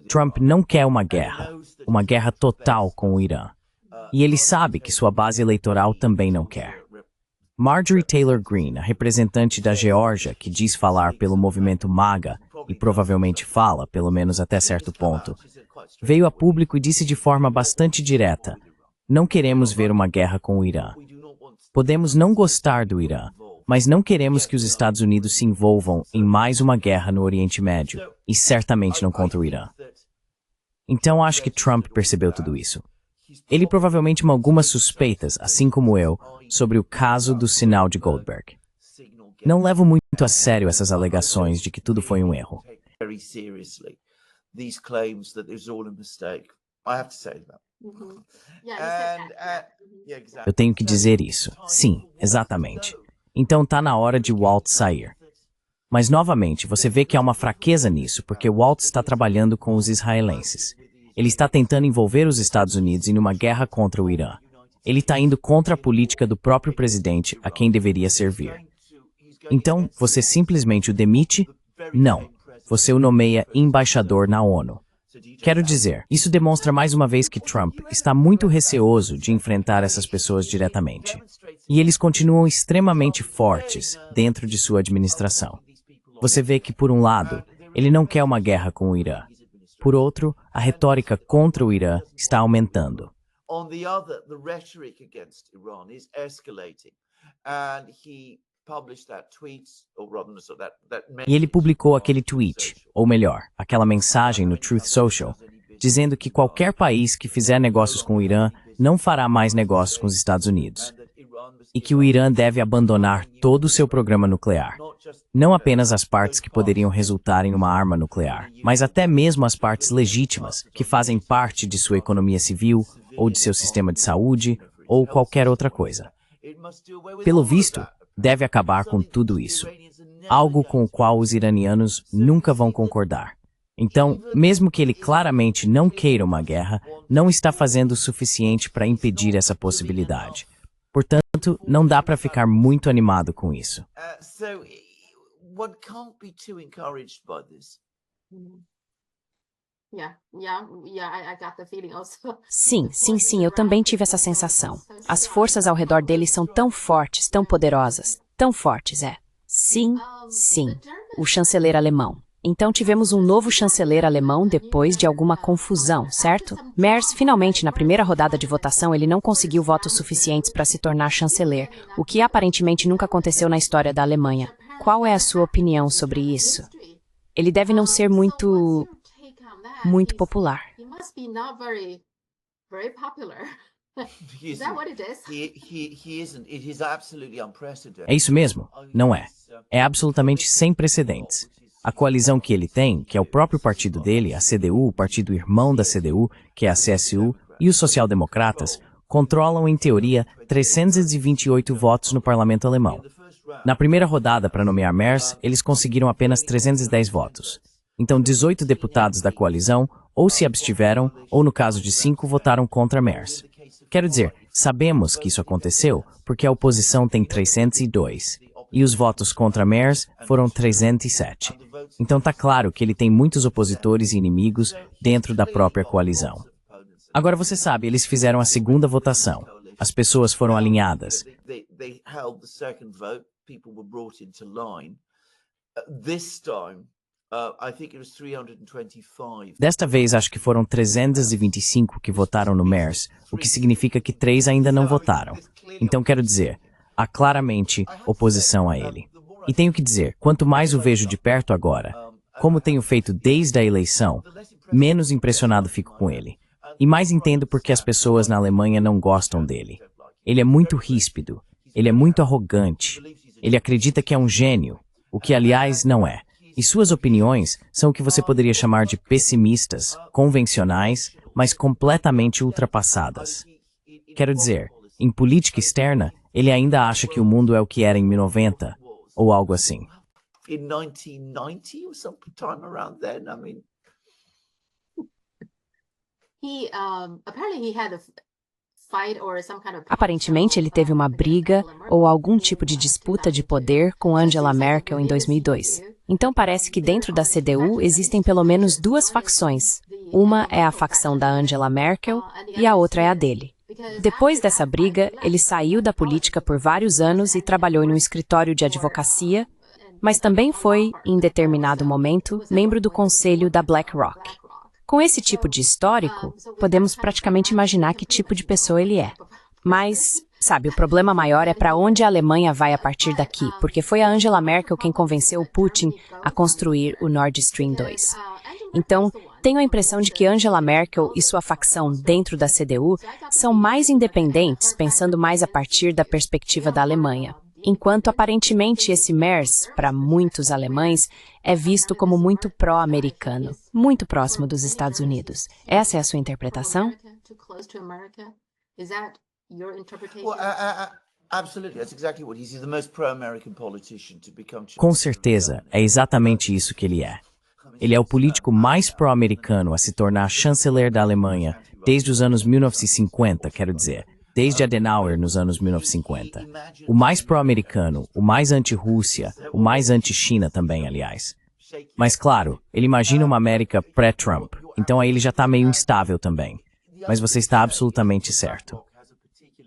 Trump não quer uma guerra total com o Irã. E ele sabe que sua base eleitoral também não quer. Marjorie Taylor Greene, a representante da Geórgia, que diz falar pelo movimento MAGA, e provavelmente fala, pelo menos até certo ponto, veio a público e disse de forma bastante direta: não queremos ver uma guerra com o Irã. Podemos não gostar do Irã, mas não queremos que os Estados Unidos se envolvam em mais uma guerra no Oriente Médio, e certamente não contra o Irã. Então acho que Trump percebeu tudo isso. Ele provavelmente tem algumas suspeitas, assim como eu, sobre o caso do sinal de Goldberg. Não levo muito a sério essas alegações de que tudo foi um erro. Eu tenho que dizer isso. Sim, exatamente. Então tá na hora de Waltz sair. Mas novamente, você vê que há uma fraqueza nisso, porque Waltz está trabalhando com os israelenses. Ele está tentando envolver os Estados Unidos em uma guerra contra o Irã. Ele está indo contra a política do próprio presidente a quem deveria servir. Então, você simplesmente o demite? Não. Você o nomeia embaixador na ONU. Quero dizer, isso demonstra mais uma vez que Trump está muito receoso de enfrentar essas pessoas diretamente. E eles continuam extremamente fortes dentro de sua administração. Você vê que, por um lado, ele não quer uma guerra com o Irã. Por outro, a retórica contra o Irã está aumentando. On the other, the rhetoric against Iran is escalating, and he published that tweet, or rather, E ele publicou aquele tweet, ou melhor, aquela mensagem no Truth Social, dizendo que qualquer país que fizer negócios com o Irã não fará mais negócios com os Estados Unidos, e que o Irã deve abandonar todo o seu programa nuclear. Não apenas as partes que poderiam resultar em uma arma nuclear, mas até mesmo as partes legítimas, que fazem parte de sua economia civil, ou de seu sistema de saúde, ou qualquer outra coisa. Pelo visto, deve acabar com tudo isso, algo com o qual os iranianos nunca vão concordar. Então, mesmo que ele claramente não queira uma guerra, não está fazendo o suficiente para impedir essa possibilidade. Portanto, não dá para ficar muito animado com isso. Sim, eu também tive essa sensação. As forças ao redor dele são tão fortes, tão poderosas, tão fortes, é. Sim, o chanceler alemão. Então tivemos um novo chanceler alemão depois de alguma confusão, certo? Merz, finalmente, na primeira rodada de votação, ele não conseguiu votos suficientes para se tornar chanceler, o que aparentemente nunca aconteceu na história da Alemanha. Qual é a sua opinião sobre isso? Ele deve não ser muito popular. É isso mesmo? Não é. É absolutamente sem precedentes. A coalizão que ele tem, que é o próprio partido dele, a CDU, o partido irmão da CDU, que é a CSU, e os social-democratas, controlam, em teoria, 328 votos no parlamento alemão. Na primeira rodada para nomear Merz, eles conseguiram apenas 310 votos. Então, 18 deputados da coalizão ou se abstiveram, ou no caso de 5, votaram contra Merz. Quero dizer, sabemos que isso aconteceu porque a oposição tem 302. E os votos contra Merz foram 307. Então tá claro que ele tem muitos opositores e inimigos dentro da própria coalizão. Agora você sabe, eles fizeram a segunda votação. As pessoas foram alinhadas. Desta vez, acho que foram 325 que votaram no Merz, o que significa que 3 ainda não votaram. Então quero dizer, há claramente oposição a ele. E tenho que dizer, quanto mais o vejo de perto agora, como tenho feito desde a eleição, menos impressionado fico com ele. E mais entendo porque as pessoas na Alemanha não gostam dele. Ele é muito ríspido, ele é muito arrogante, ele acredita que é um gênio, o que aliás não é. E suas opiniões são o que você poderia chamar de pessimistas, convencionais, mas completamente ultrapassadas. Quero dizer, em política externa, ele ainda acha que o mundo é o que era em 1990, ou algo assim. Aparentemente, ele teve uma briga ou algum tipo de disputa de poder com Angela Merkel em 2002. Então parece que dentro da CDU existem pelo menos 2 facções. Uma é a facção da Angela Merkel e a outra é a dele. Depois dessa briga, ele saiu da política por vários anos e trabalhou em um escritório de advocacia, mas também foi, em determinado momento, membro do conselho da BlackRock. Com esse tipo de histórico, podemos praticamente imaginar que tipo de pessoa ele é. Mas, sabe, o problema maior é para onde a Alemanha vai a partir daqui, porque foi a Angela Merkel quem convenceu o Putin a construir o Nord Stream 2. Então, tenho a impressão de que Angela Merkel e sua facção dentro da CDU são mais independentes, pensando mais a partir da perspectiva da Alemanha. Enquanto aparentemente esse Merz, para muitos alemães, é visto como muito pró-americano, muito próximo dos Estados Unidos. Essa é a sua interpretação? Com certeza, é exatamente isso que ele é. Ele é o político mais pró-americano a se tornar chanceler da Alemanha desde os anos 1950, quero dizer, desde Adenauer nos anos 1950. O mais pró-americano, o mais anti-Rússia, o mais anti-China também, aliás. Mas claro, ele imagina uma América pré-Trump, então aí ele já está meio instável também. Mas você está absolutamente certo.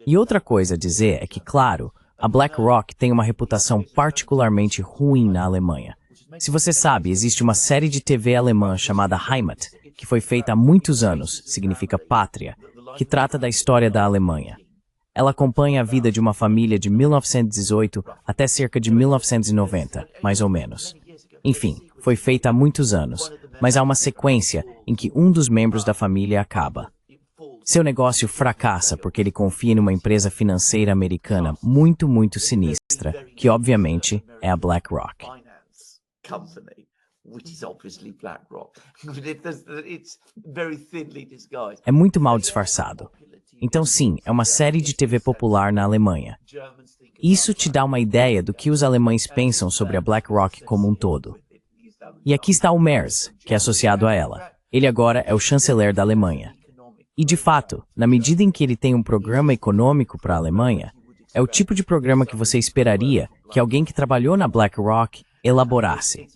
E outra coisa a dizer é que, claro, a BlackRock tem uma reputação particularmente ruim na Alemanha. Se você sabe, existe uma série de TV alemã chamada Heimat, que foi feita há muitos anos, significa pátria, que trata da história da Alemanha. Ela acompanha a vida de uma família de 1918 até cerca de 1990, mais ou menos. Enfim, foi feita há muitos anos, mas há uma sequência em que um dos membros da família acaba. Seu negócio fracassa porque ele confia numa empresa financeira americana muito, muito sinistra, que obviamente é a BlackRock. É muito mal disfarçado. Então sim, é uma série de TV popular na Alemanha. Isso te dá uma ideia do que os alemães pensam sobre a BlackRock como um todo. E aqui está o Merz, que é associado a ela. Ele agora é o chanceler da Alemanha. E de fato, na medida em que ele tem um programa econômico para a Alemanha, é o tipo de programa que você esperaria que alguém que trabalhou na BlackRock elaborasse.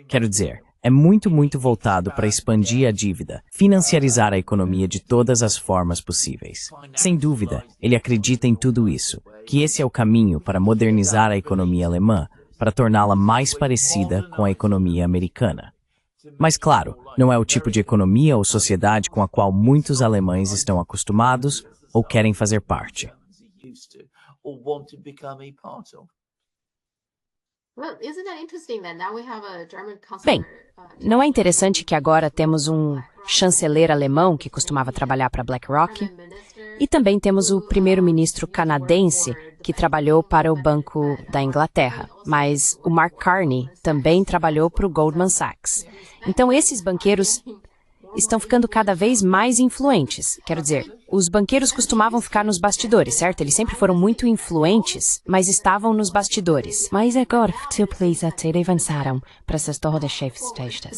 Quero dizer, é muito, muito voltado para expandir a dívida, financiarizar a economia de todas as formas possíveis. Sem dúvida, ele acredita em tudo isso, que esse é o caminho para modernizar a economia alemã, para torná-la mais parecida com a economia americana. Mas claro, não é o tipo de economia ou sociedade com a qual muitos alemães estão acostumados ou querem fazer parte. Bem, não é interessante que agora temos um chanceler alemão que costumava trabalhar para a BlackRock? E também temos o primeiro-ministro canadense que trabalhou para o Banco da Inglaterra, mas o Mark Carney também trabalhou para o Goldman Sachs. Então esses banqueiros estão ficando cada vez mais influentes. Quero dizer, os banqueiros costumavam ficar nos bastidores, certo? Eles sempre foram muito influentes, mas estavam nos bastidores. Mas agora, eles avançaram para setor de chefes de Estado.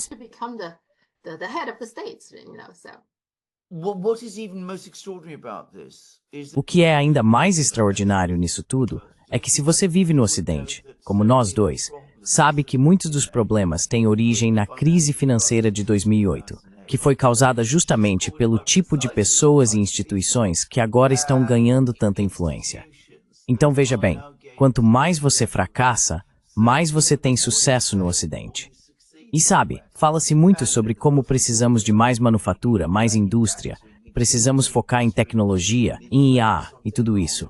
O que é ainda mais extraordinário nisso tudo é que se você vive no Ocidente, como nós dois, sabe que muitos dos problemas têm origem na crise financeira de 2008, que foi causada justamente pelo tipo de pessoas e instituições que agora estão ganhando tanta influência. Então veja bem, quanto mais você fracassa, mais você tem sucesso no Ocidente. E sabe, fala-se muito sobre como precisamos de mais manufatura, mais indústria, precisamos focar em tecnologia, em IA e tudo isso.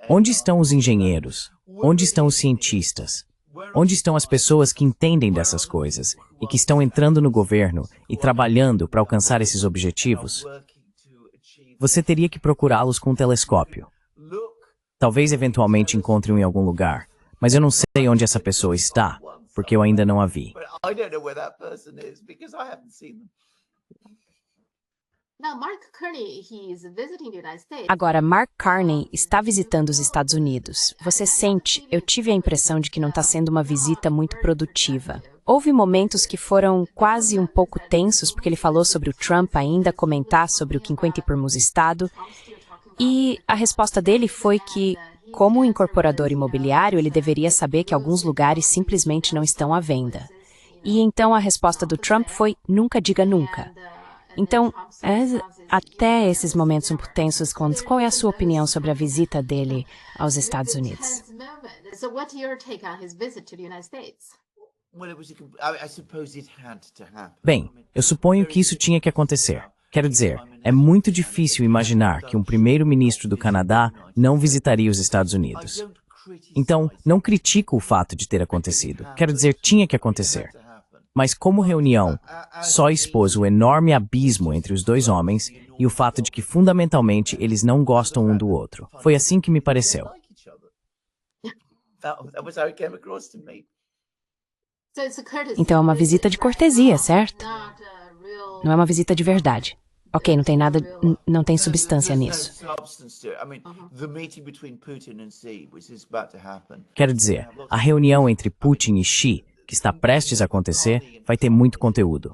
Onde estão os engenheiros? Onde estão os cientistas? Onde estão as pessoas que entendem dessas coisas e que estão entrando no governo e trabalhando para alcançar esses objetivos? Você teria que procurá-los com um telescópio. Talvez eventualmente encontre um em algum lugar, mas eu não sei onde essa pessoa está, porque eu ainda não a vi. Agora, Mark Carney está visitando os Estados Unidos. Você sente, eu tive a impressão de que não está sendo uma visita muito produtiva. Houve momentos que foram quase um pouco tensos, porque ele falou sobre o Trump ainda comentar sobre o 50º Estado, e a resposta dele foi que, como incorporador imobiliário, ele deveria saber que alguns lugares simplesmente não estão à venda. E então a resposta do Trump foi, nunca diga nunca. Então, até esses momentos um pouco tensos, qual é a sua opinião sobre a visita dele aos Estados Unidos? Bem, eu suponho que isso tinha que acontecer. Quero dizer, é muito difícil imaginar que um primeiro-ministro do Canadá não visitaria os Estados Unidos. Então, não critico o fato de ter acontecido. Quero dizer, tinha que acontecer. Mas como reunião, só expôs o enorme abismo entre os dois homens e o fato de que, fundamentalmente, eles não gostam um do outro. Foi assim que me pareceu. Então é uma visita de cortesia, certo? Não é uma visita de verdade. Ok, não tem nada, não tem substância nisso. Quero dizer, a reunião entre Putin e Xi, que está prestes a acontecer, vai ter muito conteúdo.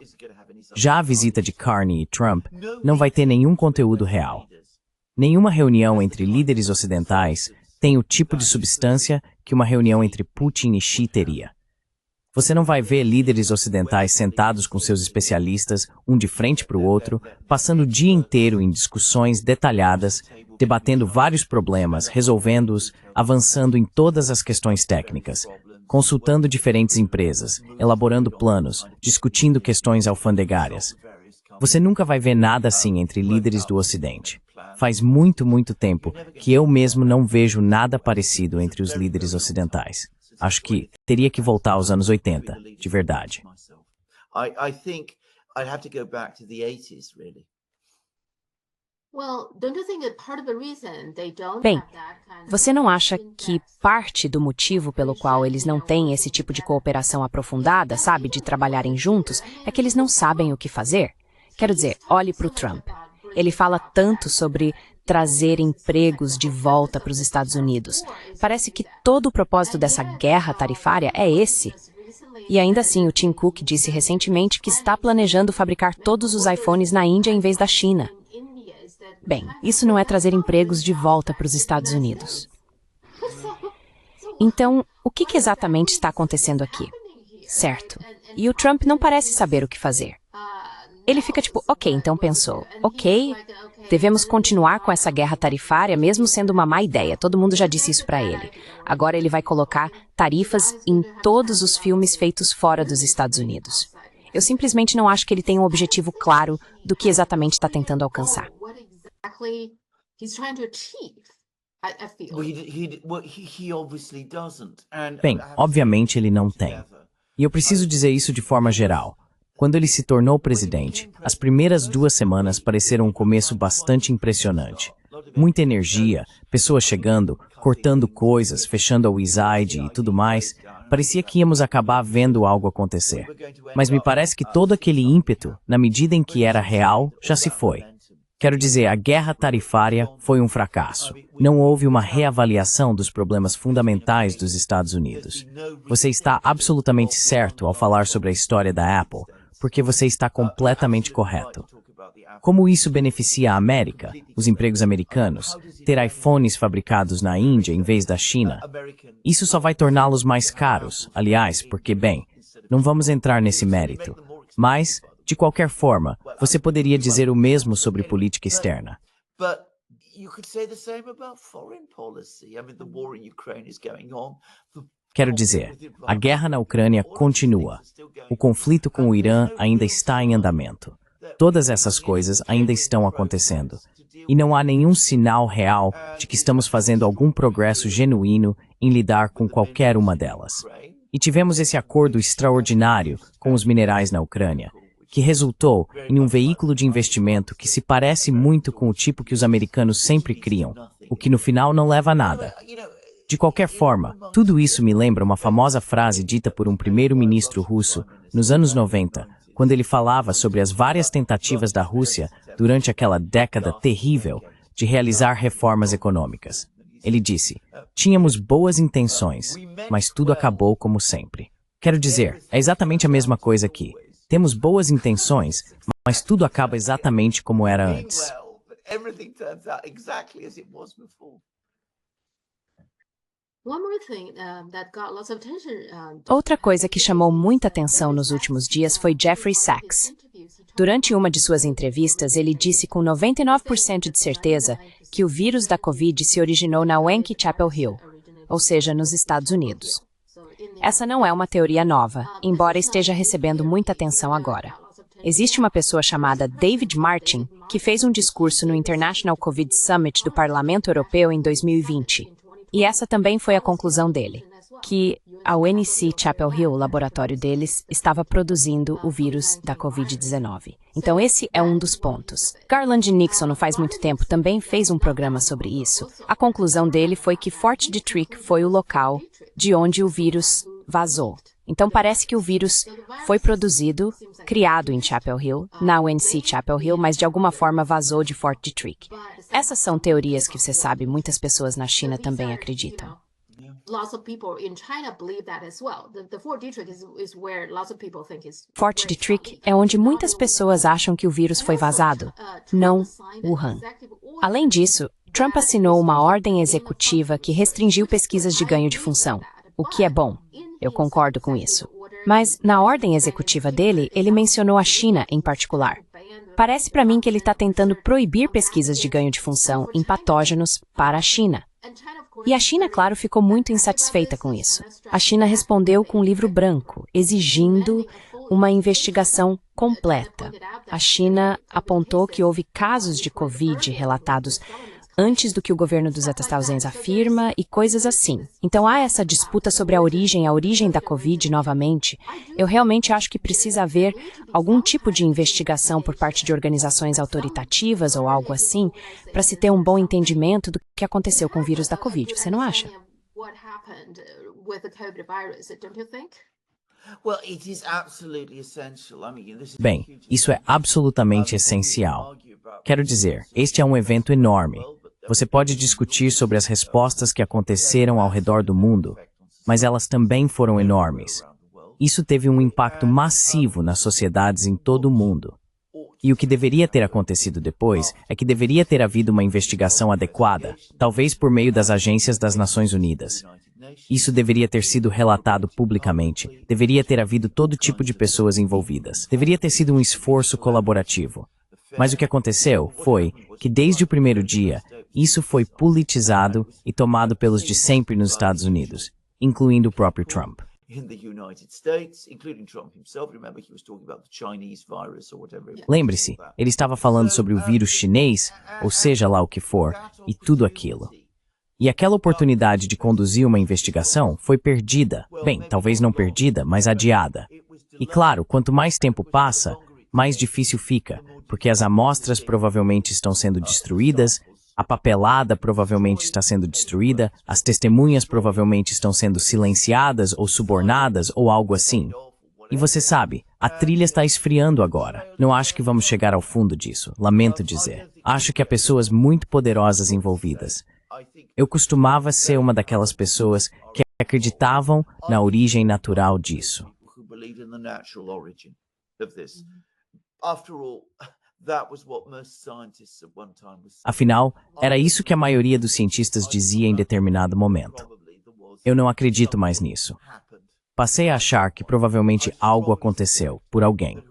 Já a visita de Carney e Trump não vai ter nenhum conteúdo real. Nenhuma reunião entre líderes ocidentais tem o tipo de substância que uma reunião entre Putin e Xi teria. Você não vai ver líderes ocidentais sentados com seus especialistas, um de frente para o outro, passando o dia inteiro em discussões detalhadas, debatendo vários problemas, resolvendo-os, avançando em todas as questões técnicas, consultando diferentes empresas, elaborando planos, discutindo questões alfandegárias. Você nunca vai ver nada assim entre líderes do Ocidente. faz muito, muito tempo que eu mesmo não vejo nada parecido entre os líderes ocidentais. Acho que teria que voltar aos anos 80, de verdade. I think I'd have to go back to the 80s, really. Bem, você não acha que parte do motivo pelo qual eles não têm esse tipo de cooperação aprofundada, sabe, de trabalharem juntos, é que eles não sabem o que fazer? Quero dizer, olhe para o Trump. Ele fala tanto sobre trazer empregos de volta para os Estados Unidos. Parece que todo o propósito dessa guerra tarifária é esse. E ainda assim, o Tim Cook disse recentemente que está planejando fabricar todos os iPhones na Índia em vez da China. Bem, isso não é trazer empregos de volta para os Estados Unidos. Então, o que exatamente está acontecendo aqui? Certo. E o Trump não parece saber o que fazer. Ele fica tipo, ok, então pensou, ok, devemos continuar com essa guerra tarifária, mesmo sendo uma má ideia, todo mundo já disse isso para ele. Agora ele vai colocar tarifas em todos os filmes feitos fora dos Estados Unidos. Eu simplesmente não acho que ele tem um objetivo claro do que exatamente está tentando alcançar. Bem, obviamente ele não tem. E eu preciso dizer isso de forma geral. Quando ele se tornou presidente, as primeiras 2 semanas pareceram um começo bastante impressionante. Muita energia, pessoas chegando, cortando coisas, fechando a USAID e tudo mais. Parecia que íamos acabar vendo algo acontecer. Mas me parece que todo aquele ímpeto, na medida em que era real, já se foi. Quero dizer, a guerra tarifária foi um fracasso. Não houve uma reavaliação dos problemas fundamentais dos Estados Unidos. Você está absolutamente certo ao falar sobre a história da Apple, porque você está completamente correto. Como isso beneficia a América, os empregos americanos, ter iPhones fabricados na Índia em vez da China? Isso só vai torná-los mais caros, aliás, porque, bem, não vamos entrar nesse mérito. Mas, de qualquer forma, você poderia dizer o mesmo sobre política externa. Quero dizer, a guerra na Ucrânia continua. O conflito com o Irã ainda está em andamento. Todas essas coisas ainda estão acontecendo. E não há nenhum sinal real de que estamos fazendo algum progresso genuíno em lidar com qualquer uma delas. E tivemos esse acordo extraordinário com os minerais na Ucrânia, que resultou em um veículo de investimento que se parece muito com o tipo que os americanos sempre criam, o que no final não leva a nada. De qualquer forma, tudo isso me lembra uma famosa frase dita por um primeiro-ministro russo nos anos 90, quando ele falava sobre as várias tentativas da Rússia durante aquela década terrível de realizar reformas econômicas. Ele disse, tínhamos boas intenções, mas tudo acabou como sempre. Quero dizer, é exatamente a mesma coisa aqui. Temos boas intenções, mas tudo acaba exatamente como era antes. Outra coisa que chamou muita atenção nos últimos dias foi Jeffrey Sachs. Durante uma de suas entrevistas, ele disse com 99% de certeza que o vírus da Covid se originou na UNC Chapel Hill, ou seja, nos Estados Unidos. Essa não é uma teoria nova, embora esteja recebendo muita atenção agora. Existe uma pessoa chamada David Martin, que fez um discurso no International COVID Summit do Parlamento Europeu em 2020. E essa também foi a conclusão dele, que a UNC Chapel Hill, o laboratório deles, estava produzindo o vírus da Covid-19. Então esse é um dos pontos. Garland Nixon, não faz muito tempo, também fez um programa sobre isso. A conclusão dele foi que Fort Detrick foi o local de onde o vírus vazou. Então parece que o vírus foi produzido, criado em Chapel Hill, na UNC Chapel Hill, mas de alguma forma vazou de Fort Detrick. Essas são teorias que você sabe, muitas pessoas na China também acreditam. Fort Detrick é onde muitas pessoas acham que o vírus foi vazado, não Wuhan. Além disso, Trump assinou uma ordem executiva que restringiu pesquisas de ganho de função, o que é bom. Eu concordo com isso. Mas, na ordem executiva dele, ele mencionou a China em particular. Parece para mim que ele está tentando proibir pesquisas de ganho de função em patógenos para a China. E a China, claro, ficou muito insatisfeita com isso. A China respondeu com um livro branco, exigindo uma investigação completa. A China apontou que houve casos de Covid relatados antes do que o governo dos Estados Unidos afirma e coisas assim. Então há essa disputa sobre a origem da Covid novamente. Eu realmente acho que precisa haver algum tipo de investigação por parte de organizações autoritativas ou algo assim, para se ter um bom entendimento do que aconteceu com o vírus da Covid. Você não acha? Bem, isso é absolutamente essencial. Quero dizer, este é um evento enorme. Você pode discutir sobre as respostas que aconteceram ao redor do mundo, mas elas também foram enormes. Isso teve um impacto massivo nas sociedades em todo o mundo. E o que deveria ter acontecido depois é que deveria ter havido uma investigação adequada, talvez por meio das agências das Nações Unidas. Isso deveria ter sido relatado publicamente, deveria ter havido todo tipo de pessoas envolvidas, deveria ter sido um esforço colaborativo. Mas o que aconteceu foi que, desde o primeiro dia, isso foi politizado e tomado pelos de sempre nos Estados Unidos, incluindo o próprio Trump. Lembre-se, ele estava falando sobre o vírus chinês, ou seja lá o que for, e tudo aquilo. E aquela oportunidade de conduzir uma investigação foi perdida. Bem, talvez não perdida, mas adiada. E claro, quanto mais tempo passa, mais difícil fica, porque as amostras provavelmente estão sendo destruídas, a papelada provavelmente está sendo destruída, as testemunhas provavelmente estão sendo silenciadas ou subornadas ou algo assim. E você sabe, a trilha está esfriando agora. Não acho que vamos chegar ao fundo disso, lamento dizer. Acho que há pessoas muito poderosas envolvidas. Eu costumava ser uma daquelas pessoas que acreditavam na origem natural disso. Afinal, era isso que a maioria dos cientistas dizia em determinado momento. Eu não acredito mais nisso. Passei a achar que provavelmente algo aconteceu, por alguém.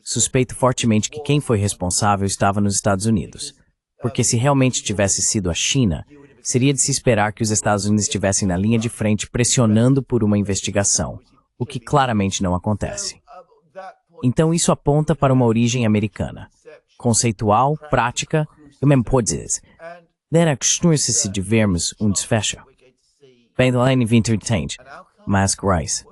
Suspeito fortemente que quem foi responsável estava nos Estados Unidos. Porque se realmente tivesse sido a China, seria de se esperar que os Estados Unidos estivessem na linha de frente pressionando por uma investigação, o que claramente não acontece. Então isso aponta para uma origem americana, conceitual, prática, e mesmo pode dizer, era costuma-se de vermos desfecho. Bem lá em 2030, mas Rice.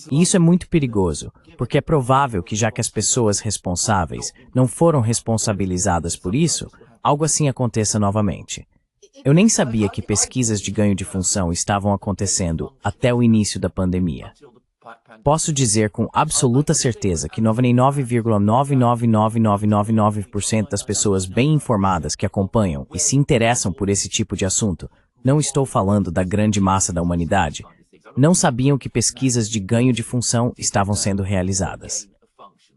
E isso é muito perigoso, porque é provável que já que as pessoas responsáveis não foram responsabilizadas por isso, algo assim aconteça novamente. Eu nem sabia que pesquisas de ganho de função estavam acontecendo até o início da pandemia. Posso dizer com absoluta certeza que 99,999999% das pessoas bem informadas que acompanham e se interessam por esse tipo de assunto, não estou falando da grande massa da humanidade, não sabiam que pesquisas de ganho de função estavam sendo realizadas.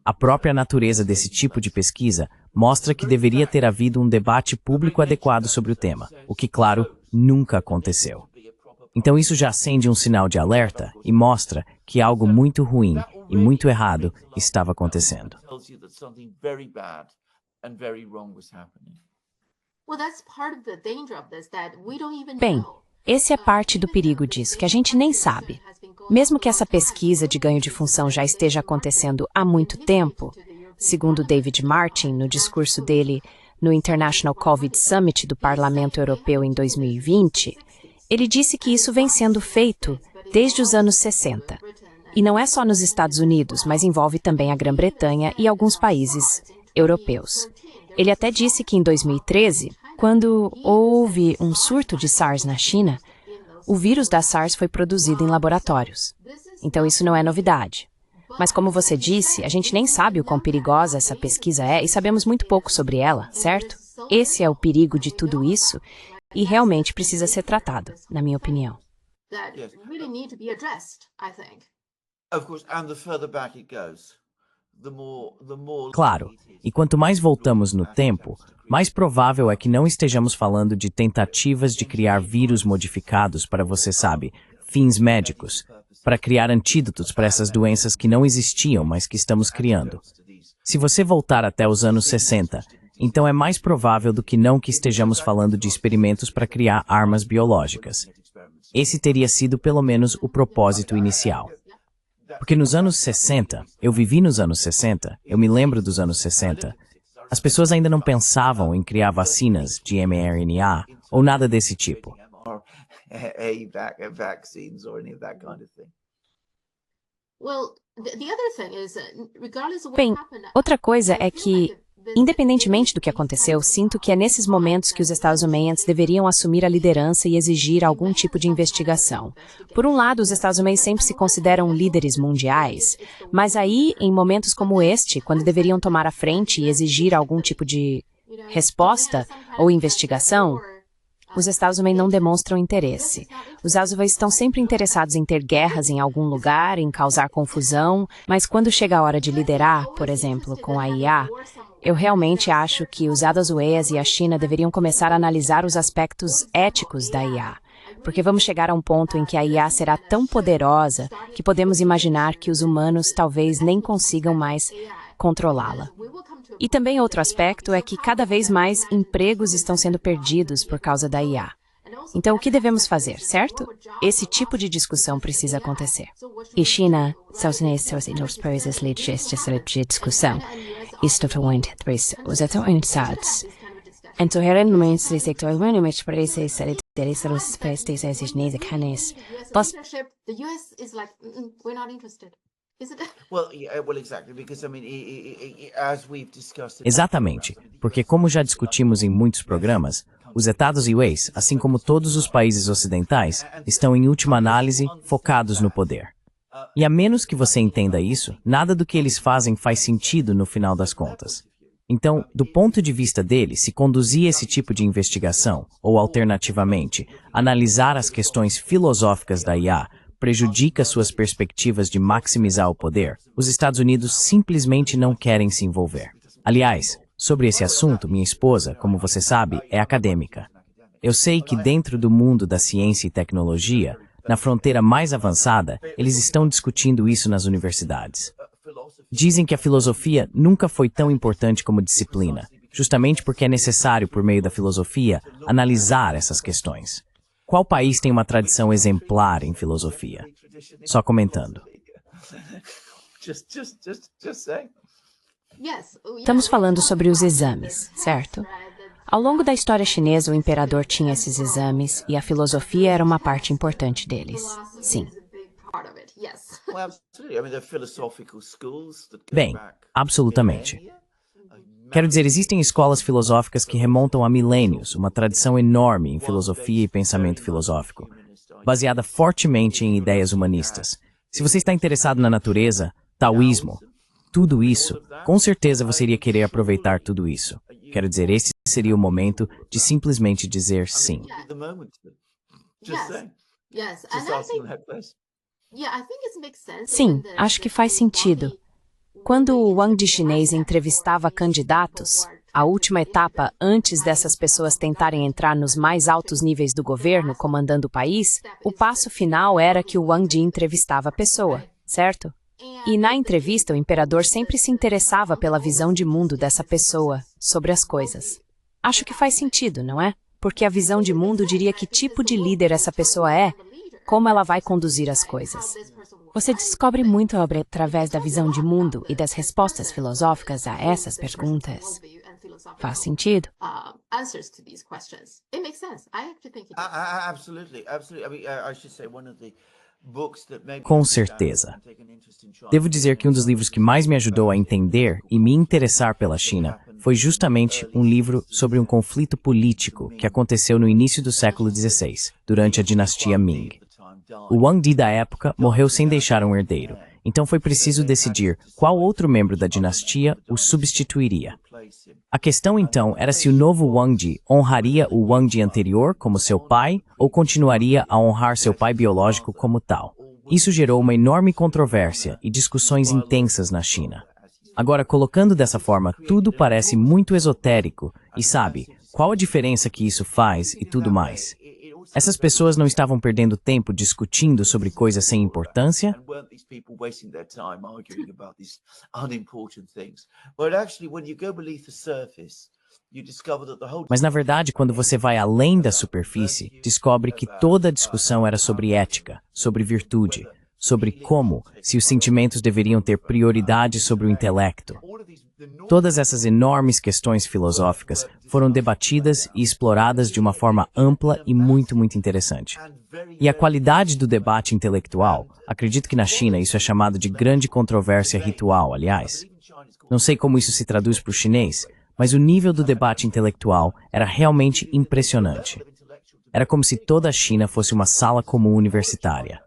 A própria natureza desse tipo de pesquisa mostra que deveria ter havido um debate público adequado sobre o tema, o que, claro, nunca aconteceu. Então isso já acende um sinal de alerta e mostra que algo muito ruim e muito errado estava acontecendo. Bem, esse é parte do perigo disso, que a gente nem sabe. Mesmo que essa pesquisa de ganho de função já esteja acontecendo há muito tempo, segundo David Martin, no discurso dele no International COVID Summit do Parlamento Europeu em 2020, ele disse que isso vem sendo feito desde os anos 60. E não é só nos Estados Unidos, mas envolve também a Grã-Bretanha e alguns países europeus. Ele até disse que em 2013, quando houve um surto de SARS na China, o vírus da SARS foi produzido em laboratórios. Então isso não é novidade. Mas como você disse, a gente nem sabe o quão perigosa essa pesquisa é e sabemos muito pouco sobre ela, certo? Esse é o perigo de tudo isso e realmente precisa ser tratado, na minha opinião. Claro, e quanto mais voltamos no tempo, mais provável é que não estejamos falando de tentativas de criar vírus modificados para, você sabe, fins médicos, para criar antídotos para essas doenças que não existiam, mas que estamos criando. Se você voltar até os anos 60, Então é mais provável do que não que estejamos falando de experimentos para criar armas biológicas. Esse teria sido pelo menos o propósito inicial. Porque nos anos 60, eu vivi nos anos 60, eu me lembro dos anos 60, as pessoas ainda não pensavam em criar vacinas de mRNA ou nada desse tipo. Bem, outra coisa é que, independentemente do que aconteceu, sinto que é nesses momentos que os Estados Unidos deveriam assumir a liderança e exigir algum tipo de investigação. Por um lado, os Estados Unidos sempre se consideram líderes mundiais, mas aí, em momentos como este, quando deveriam tomar a frente e exigir algum tipo de resposta ou investigação, os Estados Unidos não demonstram interesse. Os Estados Unidos estão sempre interessados em ter guerras em algum lugar, em causar confusão, mas quando chega a hora de liderar, por exemplo, com a IA, eu realmente acho que os Estados Unidos e a China deveriam começar a analisar os aspectos éticos da IA, porque vamos chegar a um ponto em que a IA será tão poderosa que podemos imaginar que os humanos talvez nem consigam mais controlá-la. E também outro aspecto é que cada vez mais empregos estão sendo perdidos por causa da IA. Então, o que devemos fazer, certo? Esse tipo de discussão precisa acontecer. E China, Estados Unidos, os países de discussão, isto foi os interessados. Então, realmente, o sector realmente parece ser interessado nos países chineses. The US is like, we're not interested. Exatamente, porque como já discutimos em muitos programas, os Estados Unidos, assim como todos os países ocidentais, estão em última análise focados no poder. E a menos que você entenda isso, nada do que eles fazem faz sentido no final das contas. Então, do ponto de vista dele, se conduzir esse tipo de investigação, ou alternativamente, analisar as questões filosóficas da IA, prejudica suas perspectivas de maximizar o poder, os Estados Unidos simplesmente não querem se envolver. Aliás, sobre esse assunto, minha esposa, como você sabe, é acadêmica. Eu sei que dentro do mundo da ciência e tecnologia, na fronteira mais avançada, eles estão discutindo isso nas universidades. Dizem que a filosofia nunca foi tão importante como disciplina, justamente porque é necessário, por meio da filosofia, analisar essas questões. Qual país tem uma tradição exemplar em filosofia? Só comentando. Estamos falando sobre os exames, certo? Ao longo da história chinesa, o imperador tinha esses exames e a filosofia era uma parte importante deles. Sim. Bem, absolutamente. Quero dizer, existem escolas filosóficas que remontam a milênios, uma tradição enorme em filosofia e pensamento filosófico, baseada fortemente em ideias humanistas. Se você está interessado na natureza, taoísmo, tudo isso, com certeza você iria querer aproveitar tudo isso. Quero dizer, esse seria o momento de simplesmente dizer sim. Sim, acho que faz sentido. Quando o Wang chinês entrevistava candidatos, a última etapa antes dessas pessoas tentarem entrar nos mais altos níveis do governo, comandando o país, o passo final era que o Wang entrevistava a pessoa, certo? E na entrevista, o imperador sempre se interessava pela visão de mundo dessa pessoa sobre as coisas. Acho que faz sentido, não é? Porque a visão de mundo diria que tipo de líder essa pessoa é, como ela vai conduzir as coisas. Você descobre muito através da visão de mundo e das respostas filosóficas a essas perguntas. Faz sentido? Com certeza. Devo dizer que um dos livros que mais me ajudou a entender e me interessar pela China foi justamente um livro sobre um conflito político que aconteceu no início do século XVI, durante a dinastia Ming. O Wang Di da época morreu sem deixar um herdeiro, então foi preciso decidir qual outro membro da dinastia o substituiria. A questão então era se o novo Wang Di honraria o Wang Di anterior como seu pai ou continuaria a honrar seu pai biológico como tal. Isso gerou uma enorme controvérsia e discussões intensas na China. Agora, colocando dessa forma, tudo parece muito esotérico e sabe, qual a diferença que isso faz e tudo mais. Essas pessoas não estavam perdendo tempo discutindo sobre coisas sem importância? Mas, na verdade, quando você vai além da superfície, descobre que toda a discussão era sobre ética, sobre virtude, sobre como, se os sentimentos deveriam ter prioridade sobre o intelecto. Todas essas enormes questões filosóficas foram debatidas e exploradas de uma forma ampla e muito interessante. E a qualidade do debate intelectual, acredito que na China isso é chamado de grande controvérsia ritual, aliás. Não sei como isso se traduz para o chinês, mas o nível do debate intelectual era realmente impressionante. Era como se toda a China fosse uma sala comum universitária.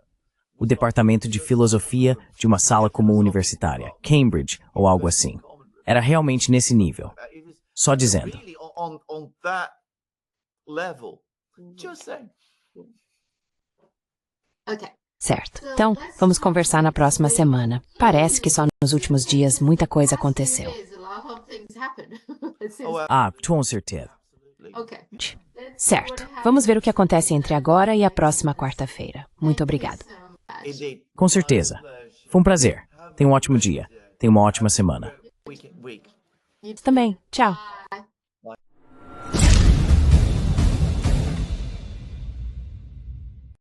O departamento de filosofia de uma sala comum universitária, Cambridge ou algo assim. Era realmente nesse nível. Só dizendo. Certo. Então, vamos conversar na próxima semana. Parece que só nos últimos dias muita coisa aconteceu. Com certeza. Certo. Vamos ver o que acontece entre agora e a próxima quarta-feira. Muito obrigada. Com certeza. Foi um prazer. Tenha um ótimo dia. Tenha uma ótima semana. Também. Tchau.